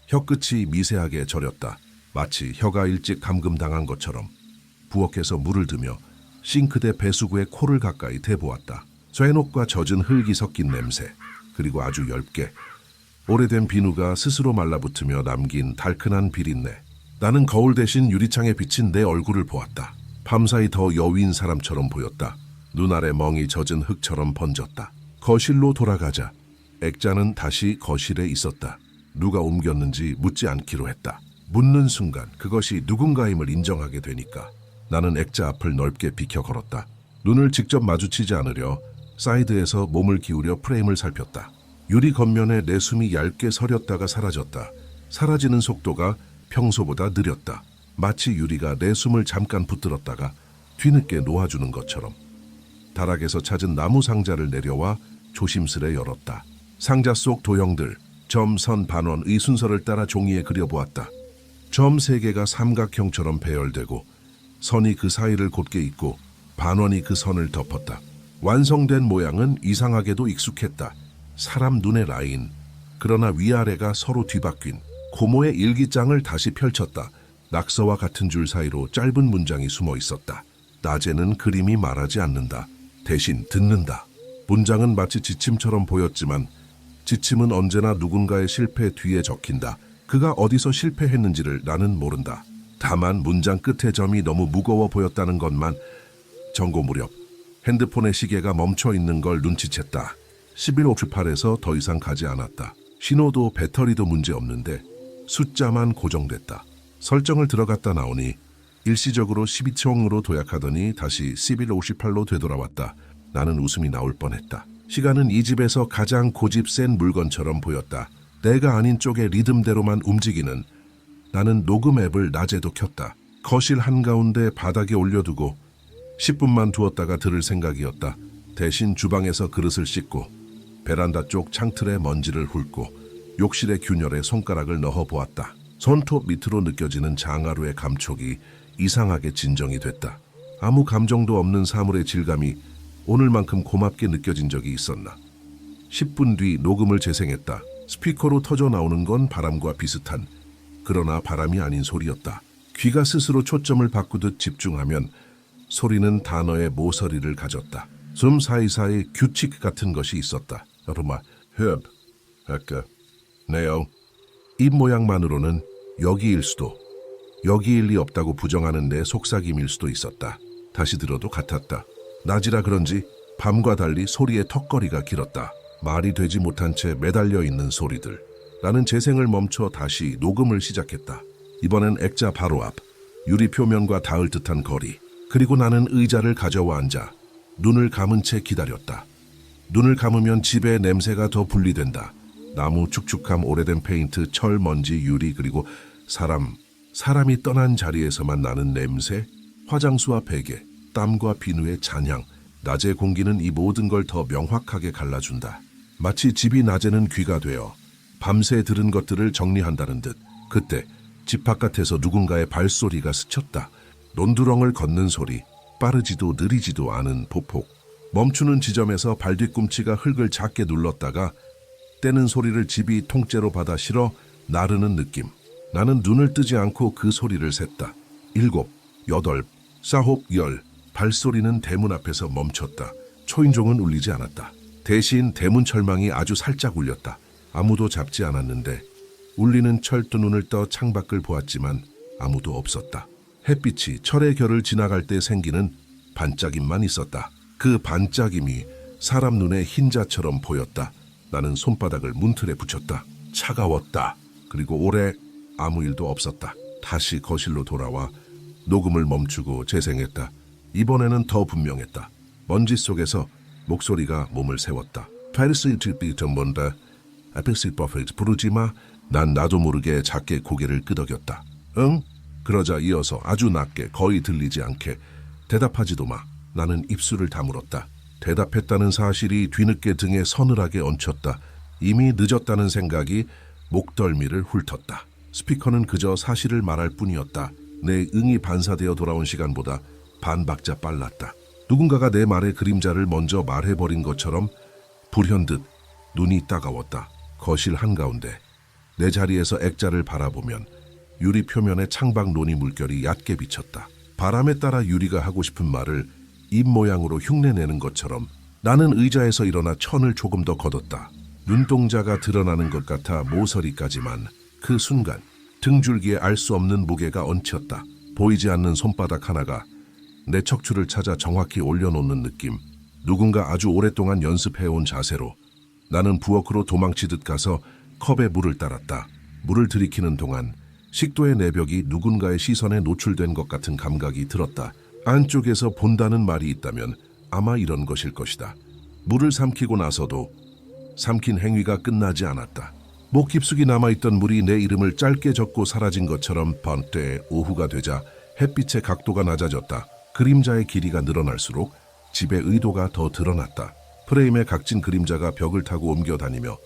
혀끝이 미세하게 저렸다. 마치 혀가 일찍 감금당한 것처럼. 부엌에서 물을 드며 싱크대 배수구에 코를 가까이 대보았다. 쇠녹과 젖은 흙이 섞인 냄새, 그리고 아주 엷게 오래된 비누가 스스로 말라붙으며 남긴 달큰한 비린내. 나는 거울 대신 유리창에 비친 내 얼굴을 보았다. 밤사이 더 여위인 사람처럼 보였다. 눈 아래 멍이 젖은 흙처럼 번졌다. 거실로 돌아가자 액자는 다시 거실에 있었다. 누가 옮겼는지 묻지 않기로 했다. 묻는 순간 그것이 누군가임을 인정하게 되니까 나는 액자 앞을 넓게 비켜 걸었다. 눈을 직접 마주치지 않으려 사이드에서 몸을 기울여 프레임을 살폈다. 유리 겉면에 내 숨이 얇게 서렸다가 사라졌다. 사라지는 속도가 평소보다 느렸다. 마치 유리가 내 숨을 잠깐 붙들었다가 뒤늦게 놓아주는 것처럼. 다락에서 찾은 나무 상자를 내려와 조심스레 열었다. 상자 속 도형들, 점, 선, 반원의 순서를 따라 종이에 그려보았다. 점 3개가 삼각형처럼 배열되고 선이 그 사이를 곧게 잇고 반원이 그 선을 덮었다. 완성된 모양은 이상하게도 익숙했다. 사람 눈의 라인, 그러나 위아래가 서로 뒤바뀐 고모의 일기장을 다시 펼쳤다. 낙서와 같은 줄 사이로 짧은 문장이 숨어 있었다. 낮에는 그림이 말하지 않는다. 대신 듣는다. 문장은 마치 지침처럼 보였지만 지침은 언제나 누군가의 실패 뒤에 적힌다. 그가 어디서 실패했는지를 나는 모른다. 다만 문장 끝의 점이 너무 무거워 보였다는 것만. 정고 무렵 핸드폰의 시계가 멈춰 있는 걸 눈치챘다. 11:58에서 더 이상 가지 않았다. 신호도 배터리도 문제 없는데 숫자만 고정됐다. 설정을 들어갔다 나오니 일시적으로 12층으로 도약하더니 다시 11:58로 되돌아왔다. 나는 웃음이 나올 뻔했다. 시간은 이 집에서 가장 고집 센 물건처럼 보였다. 내가 아닌 쪽의 리듬대로만 움직이는. 나는 녹음 앱을 낮에도 켰다. 거실 한가운데 바닥에 올려두고 10분만 두었다가 들을 생각이었다. 대신 주방에서 그릇을 씻고 베란다 쪽 창틀에 먼지를 훑고 욕실의 균열에 손가락을 넣어 보았다. 손톱 밑으로 느껴지는 장하루의 감촉이 이상하게 진정이 됐다. 아무 감정도 없는 사물의 질감이 오늘만큼 고맙게 느껴진 적이 있었나. 10분 뒤 녹음을 재생했다. 스피커로 터져 나오는 건 바람과 비슷한, 그러나 바람이 아닌 소리였다. 귀가 스스로 초점을 바꾸듯 집중하면 소리는 단어의 모서리를 가졌다. 숨 사이사이 규칙 같은 것이 있었다. 여러마, 흡, 아까, 네요. 입 모양만으로는 여기일 수도, 여기일 리 없다고 부정하는 내 속삭임일 수도 있었다. 다시 들어도 같았다. 낮이라 그런지 밤과 달리 소리의 턱걸이가 길었다. 말이 되지 못한 채 매달려 있는 소리들. 나는 재생을 멈춰 다시 녹음을 시작했다. 이번엔 액자 바로 앞, 유리 표면과 닿을 듯한 거리. 그리고 나는 의자를 가져와 앉아 눈을 감은 채 기다렸다. 눈을 감으면 집의 냄새가 더 분리된다. 나무 축축함, 오래된 페인트, 철, 먼지, 유리, 그리고 사람 사람이 떠난 자리에서만 나는 냄새, 화장수와 베개, 땀과 비누의 잔향, 낮의 공기는 이 모든 걸 더 명확하게 갈라준다. 마치 집이 낮에는 귀가 되어 밤새 들은 것들을 정리한다는 듯. 그때 집 바깥에서 누군가의 발소리가 스쳤다. 논두렁을 걷는 소리, 빠르지도 느리지도 않은 보폭. 멈추는 지점에서 발뒤꿈치가 흙을 작게 눌렀다가 떼는 소리를 집이 통째로 받아 실어 나르는 느낌. 나는 눈을 뜨지 않고 그 소리를 셌다. 7, 8, 9, 10. 발소리는 대문 앞에서 멈췄다. 초인종은 울리지 않았다. 대신 대문 철망이 아주 살짝 울렸다. 아무도 잡지 않았는데 울리는 철도 눈을 떠 창밖을 보았지만 아무도 없었다. 햇빛이 철의 결을 지나갈 때 생기는 반짝임만 있었다. 그 반짝임이 사람 눈에 흰자처럼 보였다. 나는 손바닥을 문틀에 붙였다. 차가웠다. 그리고 오래 아무 일도 없었다. 다시 거실로 돌아와 녹음을 멈추고 재생했다. 이번에는 더 분명했다. 먼지 속에서 목소리가 몸을 세웠다. 부르지 마. 난 나도 모르게 작게 고개를 끄덕였다. 응? 그러자 이어서 아주 낮게 거의 들리지 않게 대답하지도 마. 나는 입술을 다물었다. 대답했다는 사실이 뒤늦게 등에 서늘하게 얹혔다. 이미 늦었다는 생각이 목덜미를 훑었다. 스피커는 그저 사실을 말할 뿐이었다. 내 응이 반사되어 돌아온 시간보다 반박자 빨랐다. 누군가가 내 말의 그림자를 먼저 말해버린 것처럼 불현듯 눈이 따가웠다. 거실 한가운데 내 자리에서 액자를 바라보면 유리 표면에 창밖 논이 물결이 얕게 비쳤다. 바람에 따라 유리가 하고 싶은 말을 입 모양으로 흉내내는 것처럼 나는 의자에서 일어나 천을 조금 더 걷었다. 눈동자가 드러나는 것 같아 모서리까지만. 그 순간 등줄기에 알 수 없는 무게가 얹혔다. 보이지 않는 손바닥 하나가 내 척추를 찾아 정확히 올려놓는 느낌. 누군가 아주 오랫동안 연습해온 자세로 나는 부엌으로 도망치듯 가서 컵에 물을 따랐다. 물을 들이키는 동안 식도의 내벽이 누군가의 시선에 노출된 것 같은 감각이 들었다. 안쪽에서 본다는 말이 있다면 아마 이런 것일 것이다. 물을 삼키고 나서도 삼킨 행위가 끝나지 않았다. 목 깊숙이 남아있던 물이 내 이름을 짧게 적고 사라진 것처럼 번때 오후가 되자 햇빛의 각도가 낮아졌다. 그림자의 길이가 늘어날수록 집의 의도가 더 드러났다. 프레임의 각진 그림자가 벽을 타고 옮겨다니며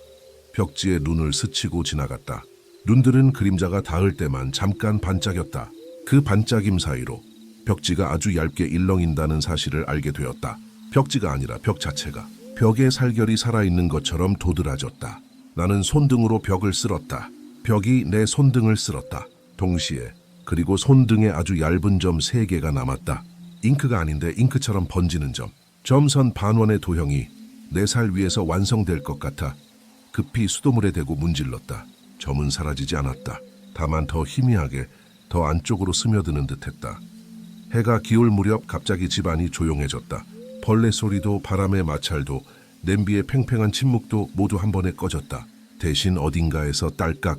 벽지에 눈을 스치고 지나갔다. 눈들은 그림자가 닿을 때만 잠깐 반짝였다. 그 반짝임 사이로 벽지가 아주 얇게 일렁인다는 사실을 알게 되었다. 벽지가 아니라 벽 자체가 벽에 살결이 살아있는 것처럼 도드라졌다. 나는 손등으로 벽을 쓸었다. 벽이 내 손등을 쓸었다. 동시에 그리고 손등에 아주 얇은 점 3개가 남았다. 잉크가 아닌데 잉크처럼 번지는 점. 점선 반원의 도형이 내 살 위에서 완성될 것 같아 급히 수도물에 대고 문질렀다. 점은 사라지지 않았다. 다만 더 희미하게 더 안쪽으로 스며드는 듯했다. 해가 기울 무렵 갑자기 집안이 조용해졌다. 벌레 소리도 바람의 마찰도 냄비의 팽팽한 침묵도 모두 한 번에 꺼졌다. 대신 어딘가에서 딸깍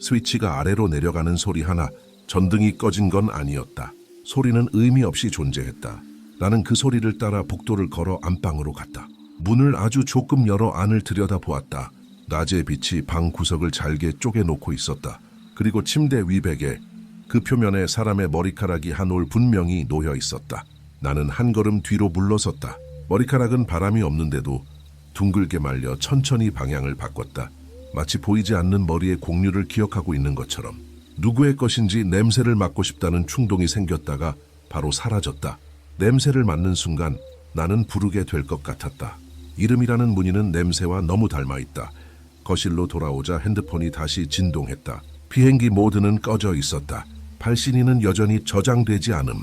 스위치가 아래로 내려가는 소리 하나. 전등이 꺼진 건 아니었다. 소리는 의미 없이 존재했다. 나는 그 소리를 따라 복도를 걸어 안방으로 갔다. 문을 아주 조금 열어 안을 들여다보았다. 낮의 빛이 방 구석을 잘게 쪼개놓고 있었다. 그리고 침대 위백에 그 표면에 사람의 머리카락이 한 올 분명히 놓여 있었다. 나는 한 걸음 뒤로 물러섰다. 머리카락은 바람이 없는데도 둥글게 말려 천천히 방향을 바꿨다. 마치 보이지 않는 머리의 공류를 기억하고 있는 것처럼. 누구의 것인지 냄새를 맡고 싶다는 충동이 생겼다가 바로 사라졌다. 냄새를 맡는 순간 나는 부르게 될 것 같았다. 이름이라는 무늬는 냄새와 너무 닮아있다. 거실로 돌아오자 핸드폰이 다시 진동했다. 비행기 모드는 꺼져 있었다. 발신인은 여전히 저장되지 않음.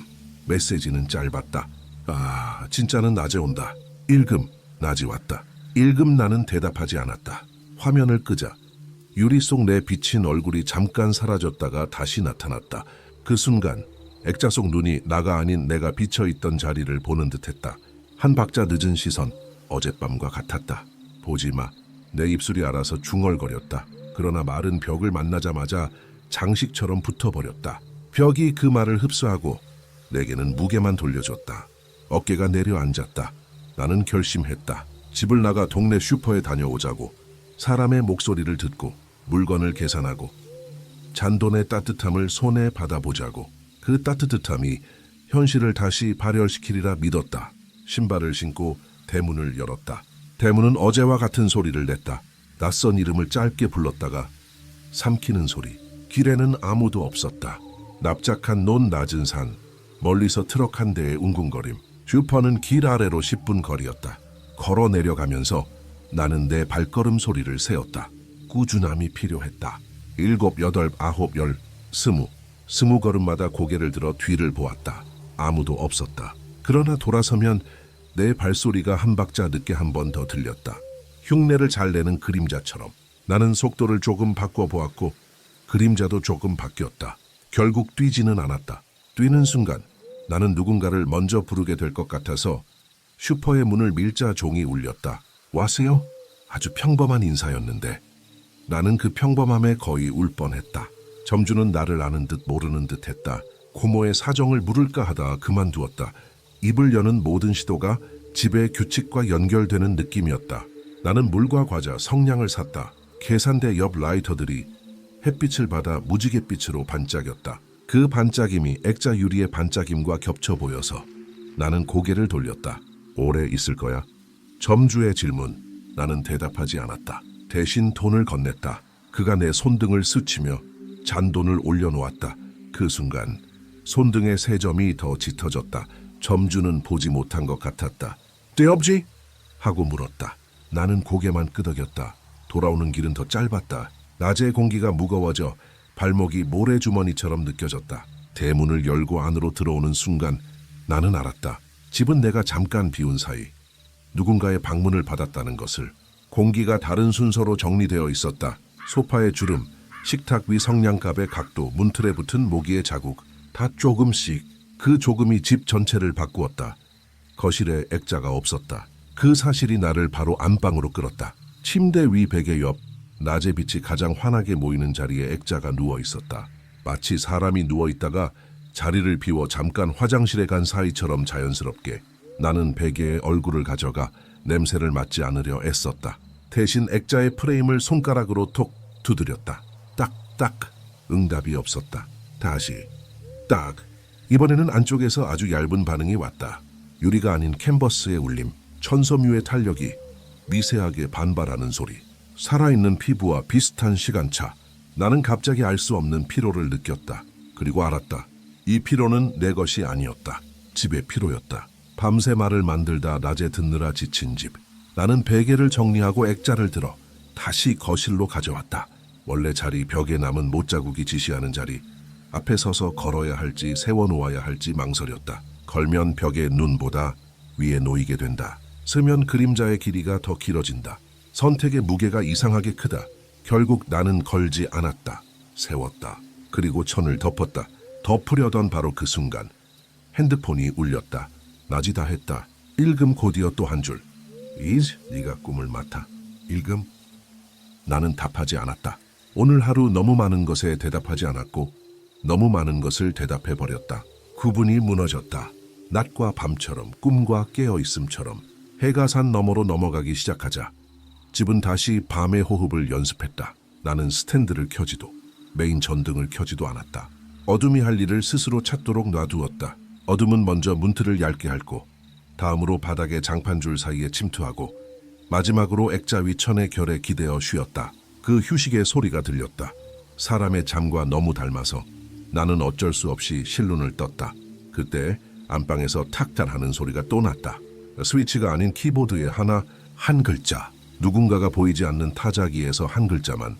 메시지는 짧았다. 진짜는 낮에 온다. 읽음, 낮이 왔다. 읽음. 나는 대답하지 않았다. 화면을 끄자 유리 속 내 비친 얼굴이 잠깐 사라졌다가 다시 나타났다. 그 순간 액자 속 눈이 나가 아닌 내가 비쳐있던 자리를 보는 듯했다. 한 박자 늦은 시선, 어젯밤과 같았다. 보지 마. 내 입술이 알아서 중얼거렸다. 그러나 말은 벽을 만나자마자 장식처럼 붙어버렸다. 벽이 그 말을 흡수하고 내게는 무게만 돌려줬다. 어깨가 내려앉았다. 나는 결심했다. 집을 나가 동네 슈퍼에 다녀오자고. 사람의 목소리를 듣고 물건을 계산하고 잔돈의 따뜻함을 손에 받아보자고. 그 따뜻함이 현실을 다시 발열시키리라 믿었다. 신발을 신고 대문을 열었다. 대문은 어제와 같은 소리를 냈다. 낯선 이름을 짧게 불렀다가 삼키는 소리. 길에는 아무도 없었다. 납작한 논 낮은 산, 멀리서 트럭 한 대의 웅궁거림. 슈퍼는 길 아래로 10분 거리였다. 걸어 내려가면서 나는 내 발걸음 소리를 세었다. 꾸준함이 필요했다. 7, 8, 9, 10, 20 걸음마다 고개를 들어 뒤를 보았다. 아무도 없었다. 그러나 돌아서면 내 발소리가 한 박자 늦게 한 번 더 들렸다. 흉내를 잘 내는 그림자처럼. 나는 속도를 조금 바꿔보았고 그림자도 조금 바뀌었다. 결국 뛰지는 않았다. 뛰는 순간 나는 누군가를 먼저 부르게 될 것 같아서 슈퍼의 문을 밀자 종이 울렸다. 와세요? 아주 평범한 인사였는데 나는 그 평범함에 거의 울 뻔했다. 점주는 나를 아는 듯 모르는 듯 했다. 고모의 사정을 물을까 하다 그만두었다. 입을 여는 모든 시도가 집의 규칙과 연결되는 느낌이었다. 나는 물과 과자, 성냥을 샀다. 계산대 옆 라이터들이 햇빛을 받아 무지갯빛으로 반짝였다. 그 반짝임이 액자 유리의 반짝임과 겹쳐 보여서 나는 고개를 돌렸다. 오래 있을 거야? 점주의 질문. 나는 대답하지 않았다. 대신 돈을 건넸다. 그가 내 손등을 스치며 잔돈을 올려놓았다. 그 순간 손등의 세 점이 더 짙어졌다. 점주는 보지 못한 것 같았다. 떼없지? 하고 물었다. 나는 고개만 끄덕였다. 돌아오는 길은 더 짧았다. 낮의 공기가 무거워져 발목이 모래주머니처럼 느껴졌다. 대문을 열고 안으로 들어오는 순간 나는 알았다. 집은 내가 잠깐 비운 사이 누군가의 방문을 받았다는 것을. 공기가 다른 순서로 정리되어 있었다. 소파의 주름, 식탁 위 성냥갑의 각도, 문틀에 붙은 모기의 자국, 다 조금씩. 그 조금이 집 전체를 바꾸었다. 거실에 액자가 없었다. 그 사실이 나를 바로 안방으로 끌었다. 침대 위 베개 옆 낮의 빛이 가장 환하게 모이는 자리에 액자가 누워 있었다. 마치 사람이 누워 있다가 자리를 비워 잠깐 화장실에 간 사이처럼 자연스럽게. 나는 베개에 얼굴을 가져가 냄새를 맡지 않으려 애썼다. 대신 액자의 프레임을 손가락으로 톡 두드렸다. 딱딱. 응답이 없었다. 다시. 딱. 이번에는 안쪽에서 아주 얇은 반응이 왔다. 유리가 아닌 캔버스의 울림, 천섬유의 탄력이 미세하게 반발하는 소리. 살아있는 피부와 비슷한 시간차. 나는 갑자기 알 수 없는 피로를 느꼈다. 그리고 알았다. 이 피로는 내 것이 아니었다. 집의 피로였다. 밤새 말을 만들다 낮에 듣느라 지친 집. 나는 베개를 정리하고 액자를 들어 다시 거실로 가져왔다. 원래 자리, 벽에 남은 못자국이 지시하는 자리. 앞에 서서 걸어야 할지 세워놓아야 할지 망설였다. 걸면 벽의 눈보다 위에 놓이게 된다. 서면 그림자의 길이가 더 길어진다. 선택의 무게가 이상하게 크다. 결국 나는 걸지 않았다. 세웠다. 그리고 천을 덮었다. 덮으려던 바로 그 순간 핸드폰이 울렸다. 낮이 다 했다. 읽음 곧이어 또 한 줄. 이즈, 네가 꿈을 맡아. 읽음. 나는 답하지 않았다. 오늘 하루 너무 많은 것에 대답하지 않았고 너무 많은 것을 대답해버렸다. 구분이 무너졌다. 낮과 밤처럼, 꿈과 깨어있음처럼. 해가 산 너머로 넘어가기 시작하자 집은 다시 밤의 호흡을 연습했다. 나는 스탠드를 켜지도 메인 전등을 켜지도 않았다. 어둠이 할 일을 스스로 찾도록 놔두었다. 어둠은 먼저 문틀을 얇게 핥고 다음으로 바닥의 장판줄 사이에 침투하고 마지막으로 액자 위 천의 결에 기대어 쉬었다. 그 휴식의 소리가 들렸다. 사람의 잠과 너무 닮아서 나는 어쩔 수 없이 실눈을 떴다. 그때 안방에서 탁탁 하는 소리가 또 났다. 스위치가 아닌 키보드에 한 글자. 누군가가 보이지 않는 타자기에서 한 글자만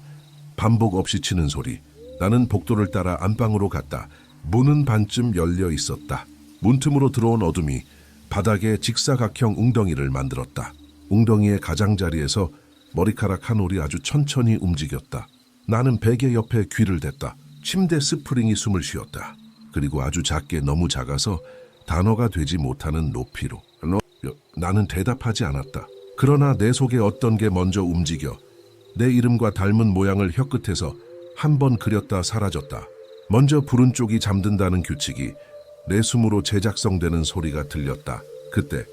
반복 없이 치는 소리. 나는 복도를 따라 안방으로 갔다. 문은 반쯤 열려 있었다. 문틈으로 들어온 어둠이 바닥에 직사각형 웅덩이를 만들었다. 웅덩이의 가장자리에서 머리카락 한 올이 아주 천천히 움직였다. 나는 베개 옆에 귀를 댔다. 침대 스프링이 숨을 쉬었다. 그리고 아주 작게, 너무 작아서 단어가 되지 못하는 높이로. 나는 대답하지 않았다. 그러나 내 속에 어떤 게 먼저 움직여 내 이름과 닮은 모양을 혀끝에서 한 번 그렸다 사라졌다. 먼저 부른 쪽이 잠든다는 규칙이 내 숨으로 재작성되는 소리가 들렸다. 그때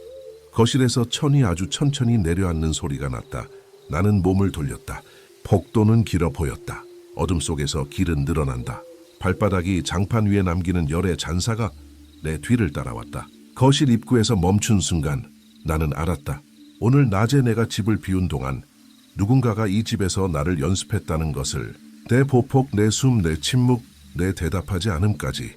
거실에서 천이 아주 천천히 내려앉는 소리가 났다. 나는 몸을 돌렸다. 복도는 길어 보였다. 어둠 속에서 길은 늘어난다. 발바닥이 장판 위에 남기는 열의 잔사가 내 뒤를 따라왔다. 거실 입구에서 멈춘 순간 나는 알았다. 오늘 낮에 내가 집을 비운 동안 누군가가 이 집에서 나를 연습했다는 것을. 내 보폭, 내 숨, 내 침묵, 내 대답하지 않음까지.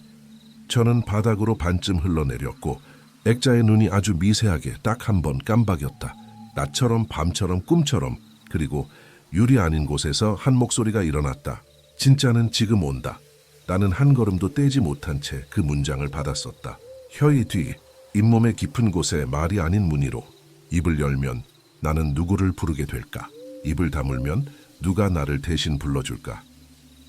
저는 바닥으로 반쯤 흘러내렸고 액자의 눈이 아주 미세하게 딱 한 번 깜박였다. 낮처럼 밤처럼 꿈처럼. 그리고 유리 아닌 곳에서 한 목소리가 일어났다. 진짜는 지금 온다. 나는 한 걸음도 떼지 못한 채 그 문장을 받았었다. 혀의 뒤, 잇몸의 깊은 곳에 말이 아닌 무늬로. 입을 열면 나는 누구를 부르게 될까? 입을 다물면 누가 나를 대신 불러줄까?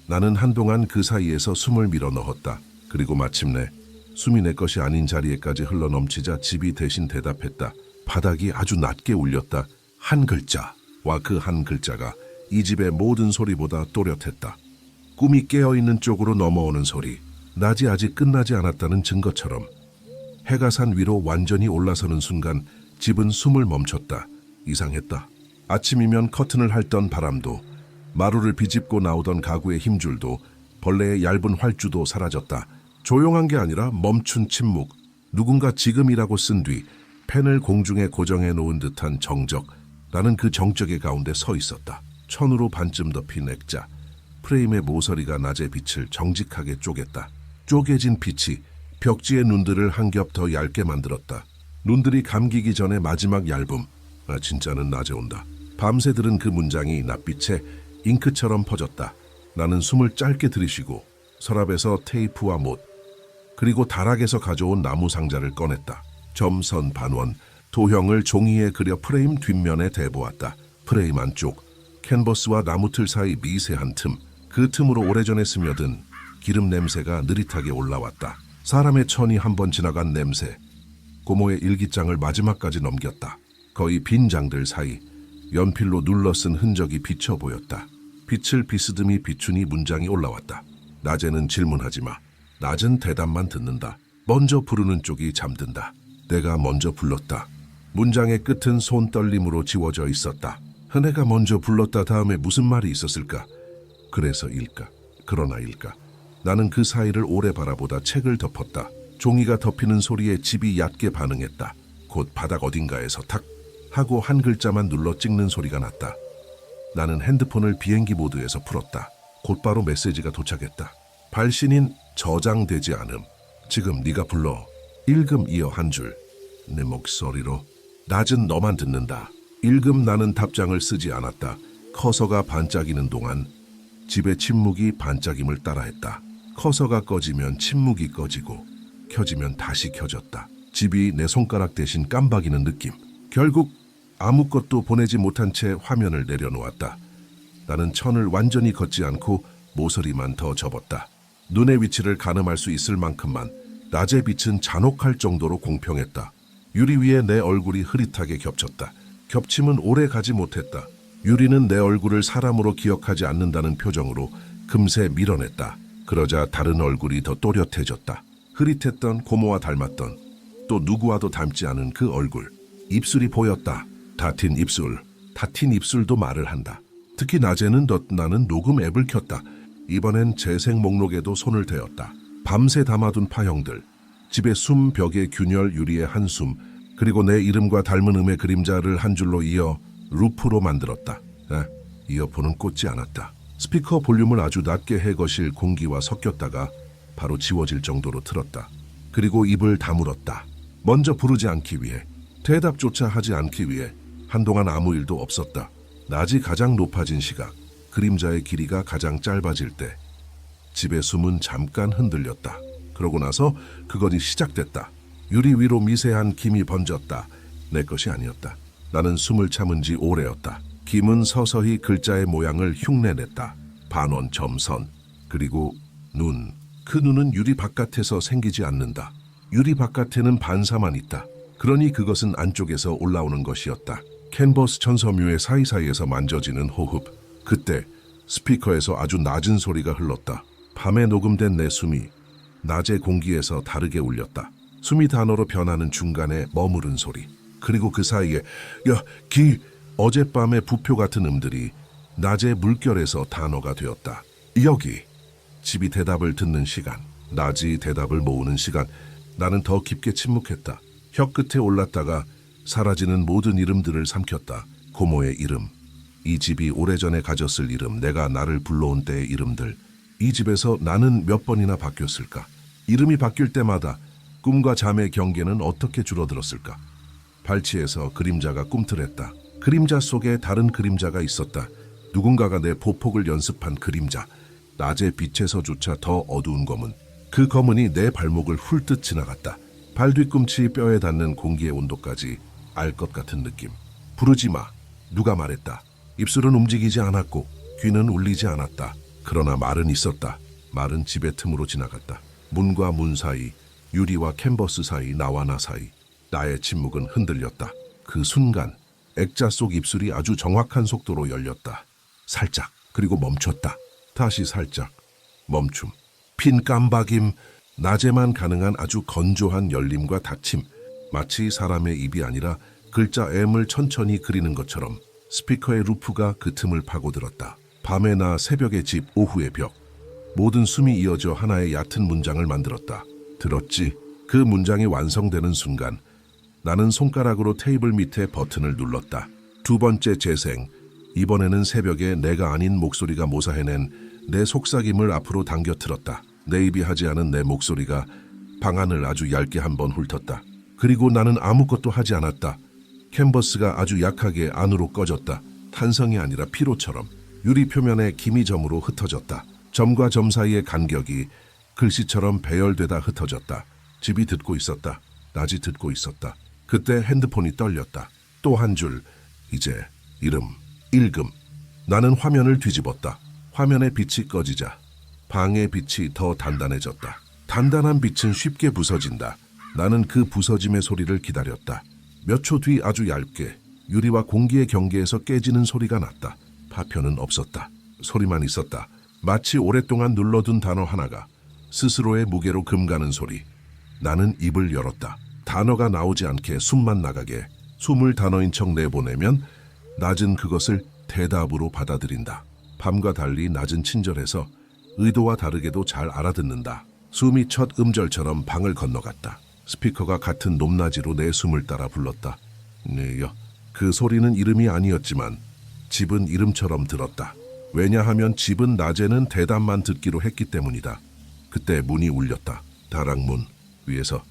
나는 한동안 그 사이에서 숨을 밀어 넣었다. 그리고 마침내 숨이 내 것이 아닌 자리에까지 흘러넘치자 집이 대신 대답했다. 바닥이 아주 낮게 울렸다. 한 글자와 그 한 글자가 이 집의 모든 소리보다 또렷했다. 꿈이 깨어있는 쪽으로 넘어오는 소리. 낮이 아직 끝나지 않았다는 증거처럼. 해가 산 위로 완전히 올라서는 순간 집은 숨을 멈췄다. 이상했다. 아침이면 커튼을 핥던 바람도, 마루를 비집고 나오던 가구의 힘줄도, 벌레의 얇은 활주도 사라졌다. 조용한 게 아니라 멈춘 침묵. 누군가 지금이라고 쓴 뒤 펜을 공중에 고정해 놓은 듯한 정적. 나는 그 정적의 가운데 서 있었다. 천으로 반쯤 덮인 액자. 프레임의 모서리가 낮의 빛을 정직하게 쪼갰다. 쪼개진 빛이 벽지의 눈들을 한 겹 더 얇게 만들었다. 눈들이 감기기 전에 마지막 얇음. 진짜는 낮에 온다. 밤새 들은 그 문장이 낯빛에 잉크처럼 퍼졌다. 나는 숨을 짧게 들이쉬고 서랍에서 테이프와 못, 그리고 다락에서 가져온 나무 상자를 꺼냈다. 점선 반원, 도형을 종이에 그려 프레임 뒷면에 대보았다. 프레임 안쪽, 캔버스와 나무틀 사이 미세한 틈. 그 틈으로 오래전에 스며든 기름 냄새가 느릿하게 올라왔다. 사람의 천이 한번 지나간 냄새. 고모의 일기장을 마지막까지 넘겼다. 거의 빈 장들 사이 연필로 눌러쓴 흔적이 비쳐 보였다. 빛을 비스듬히 비추니 문장이 올라왔다. 낮에는 질문하지 마. 낮은 대답만 듣는다. 먼저 부르는 쪽이 잠든다. 내가 먼저 불렀다. 문장의 끝은 손떨림으로 지워져 있었다. 내가 먼저 불렀다 다음에 무슨 말이 있었을까? 그래서일까? 그러나일까? 나는 그 사이를 오래 바라보다 책을 덮었다. 종이가 덮이는 소리에 집이 얕게 반응했다. 곧 바닥 어딘가에서 탁 하고 한 글자만 눌러 찍는 소리가 났다. 나는 핸드폰을 비행기 모드에서 풀었다. 곧바로 메시지가 도착했다. 발신인 저장되지 않음. 지금 네가 불러. 읽음 이어 한 줄. 내 목소리로. 낮은 너만 듣는다. 읽음. 나는 답장을 쓰지 않았다. 커서가 반짝이는 동안 집의 침묵이 반짝임을 따라했다. 커서가 꺼지면 침묵이 꺼지고 켜지면 다시 켜졌다. 집이 내 손가락 대신 깜박이는 느낌. 결국 아무것도 보내지 못한 채 화면을 내려놓았다. 나는 천을 완전히 걷지 않고 모서리만 더 접었다. 눈의 위치를 가늠할 수 있을 만큼만. 낮의 빛은 잔혹할 정도로 공평했다. 유리 위에 내 얼굴이 흐릿하게 겹쳤다. 겹침은 오래 가지 못했다. 유리는 내 얼굴을 사람으로 기억하지 않는다는 표정으로 금세 밀어냈다. 그러자 다른 얼굴이 더 또렷해졌다. 흐릿했던 고모와 닮았던, 또 누구와도 닮지 않은 그 얼굴. 입술이 보였다. 다튑 입술. 다튑 입술도 말을 한다. 특히 낮에는 나는 녹음 앱을 켰다. 이번엔 재생 목록에도 손을 대었다. 밤새 담아둔 파형들. 집의 숨, 벽의 균열, 유리의 한숨, 그리고 내 이름과 닮은 음의 그림자를 한 줄로 이어 루프로 만들었다. 이어폰은 꽂지 않았다. 스피커 볼륨을 아주 낮게 해 거실 공기와 섞였다가 바로 지워질 정도로 틀었다. 그리고 입을 다물었다. 먼저 부르지 않기 위해, 대답조차 하지 않기 위해. 한동안 아무 일도 없었다. 낮이 가장 높아진 시각, 그림자의 길이가 가장 짧아질 때 집의 숨은 잠깐 흔들렸다. 그러고 나서 그것이 시작됐다. 유리 위로 미세한 김이 번졌다. 내 것이 아니었다. 나는 숨을 참은 지 오래였다. 김은 서서히 글자의 모양을 흉내냈다. 반원, 점선, 그리고 눈. 그 눈은 유리 바깥에서 생기지 않는다. 유리 바깥에는 반사만 있다. 그러니 그것은 안쪽에서 올라오는 것이었다. 캔버스 천섬유의 사이사이에서 만져지는 호흡. 그때 스피커에서 아주 낮은 소리가 흘렀다. 밤에 녹음된 내 숨이 낮의 공기에서 다르게 울렸다. 숨이 단어로 변하는 중간에 머무른 소리. 그리고 그 사이에 어젯밤의 부표 같은 음들이 낮의 물결에서 단어가 되었다. 여기. 집이 대답을 듣는 시간, 낮이 대답을 모으는 시간. 나는 더 깊게 침묵했다. 혀 끝에 올랐다가 사라지는 모든 이름들을 삼켰다. 고모의 이름, 이 집이 오래전에 가졌을 이름, 내가 나를 불러온 때의 이름들. 이 집에서 나는 몇 번이나 바뀌었을까? 이름이 바뀔 때마다 꿈과 잠의 경계는 어떻게 줄어들었을까? 발치에서 그림자가 꿈틀했다. 그림자 속에 다른 그림자가 있었다. 누군가가 내 보폭을 연습한 그림자. 낮의 빛에서조차 더 어두운 검은. 그 검은이 내 발목을 훑듯 지나갔다. 발 뒤꿈치 뼈에 닿는 공기의 온도까지 알 것 같은 느낌. 부르지 마. 누가 말했다. 입술은 움직이지 않았고 귀는 울리지 않았다. 그러나 말은 있었다. 말은 집의 틈으로 지나갔다. 문과 문 사이, 유리와 캔버스 사이, 나와 나 사이. 나의 침묵은 흔들렸다. 그 순간 액자 속 입술이 아주 정확한 속도로 열렸다. 살짝, 그리고 멈췄다. 다시 살짝, 멈춤. 핀 깜박임, 낮에만 가능한 아주 건조한 열림과 닫힘. 마치 사람의 입이 아니라 글자 M을 천천히 그리는 것처럼 스피커의 루프가 그 틈을 파고들었다. 밤의 나, 새벽의 집, 오후의 벽. 모든 숨이 이어져 하나의 얕은 문장을 만들었다. 들었지? 그 문장이 완성되는 순간 나는 손가락으로 테이블 밑에 버튼을 눌렀다. 두 번째 재생. 이번에는 새벽에 내가 아닌 목소리가 모사해낸 내 속삭임을 앞으로 당겨 틀었다. 내 입이 하지 않은 내 목소리가 방안을 아주 얇게 한번 훑었다. 그리고 나는 아무것도 하지 않았다. 캔버스가 아주 약하게 안으로 꺼졌다. 탄성이 아니라 피로처럼 유리 표면에 김이 점으로 흩어졌다. 점과 점 사이의 간격이 글씨처럼 배열되다 흩어졌다. 집이 듣고 있었다. 낮이 듣고 있었다. 그때 핸드폰이 떨렸다. 또 한 줄. 이제 이름, 읽음. 나는 화면을 뒤집었다. 화면의 빛이 꺼지자 방의 빛이 더 단단해졌다. 단단한 빛은 쉽게 부서진다. 나는 그 부서짐의 소리를 기다렸다. 몇 초 뒤 아주 얇게 유리와 공기의 경계에서 깨지는 소리가 났다. 파편은 없었다. 소리만 있었다. 마치 오랫동안 눌러둔 단어 하나가 스스로의 무게로 금가는 소리. 나는 입을 열었다. 단어가 나오지 않게 숨만 나가게. 숨을 단어인 척 내보내면 낮은 그것을 대답으로 받아들인다. 밤과 달리 낮은 친절해서 의도와 다르게도 잘 알아듣는다. 숨이 첫 음절처럼 방을 건너갔다. 스피커가 같은 높낮이로 내 숨을 따라 불렀다. 네여. 그 소리는 이름이 아니었지만 집은 이름처럼 들었다. 왜냐하면 집은 낮에는 대답만 듣기로 했기 때문이다. 그때 문이 울렸다. 다락문 위에서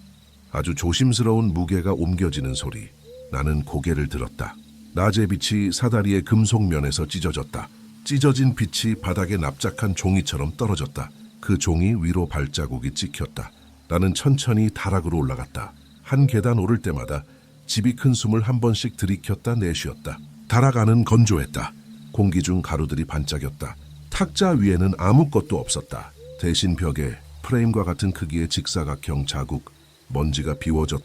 아주 조심스러운 무게가 옮겨지는 소리. 나는 고개를 들었다. 낮의 빛이 사다리의 금속면에서 찢어졌다. 찢어진 빛이 바닥에 납작한 종이처럼 떨어졌다. 그 종이 위로 발자국이 찍혔다. 나는 천천히 다락으로 올라갔다. 한 계단 오를 때마다 집이 큰 숨을 한 번씩 들이켰다 내쉬었다. 다락 안은 건조했다. 공기 중 가루들이 반짝였다. 탁자 위에는 아무것도 없었다. 대신 벽에 프레임과 같은 크기의 직사각형 자국, 먼지가 비워졌다.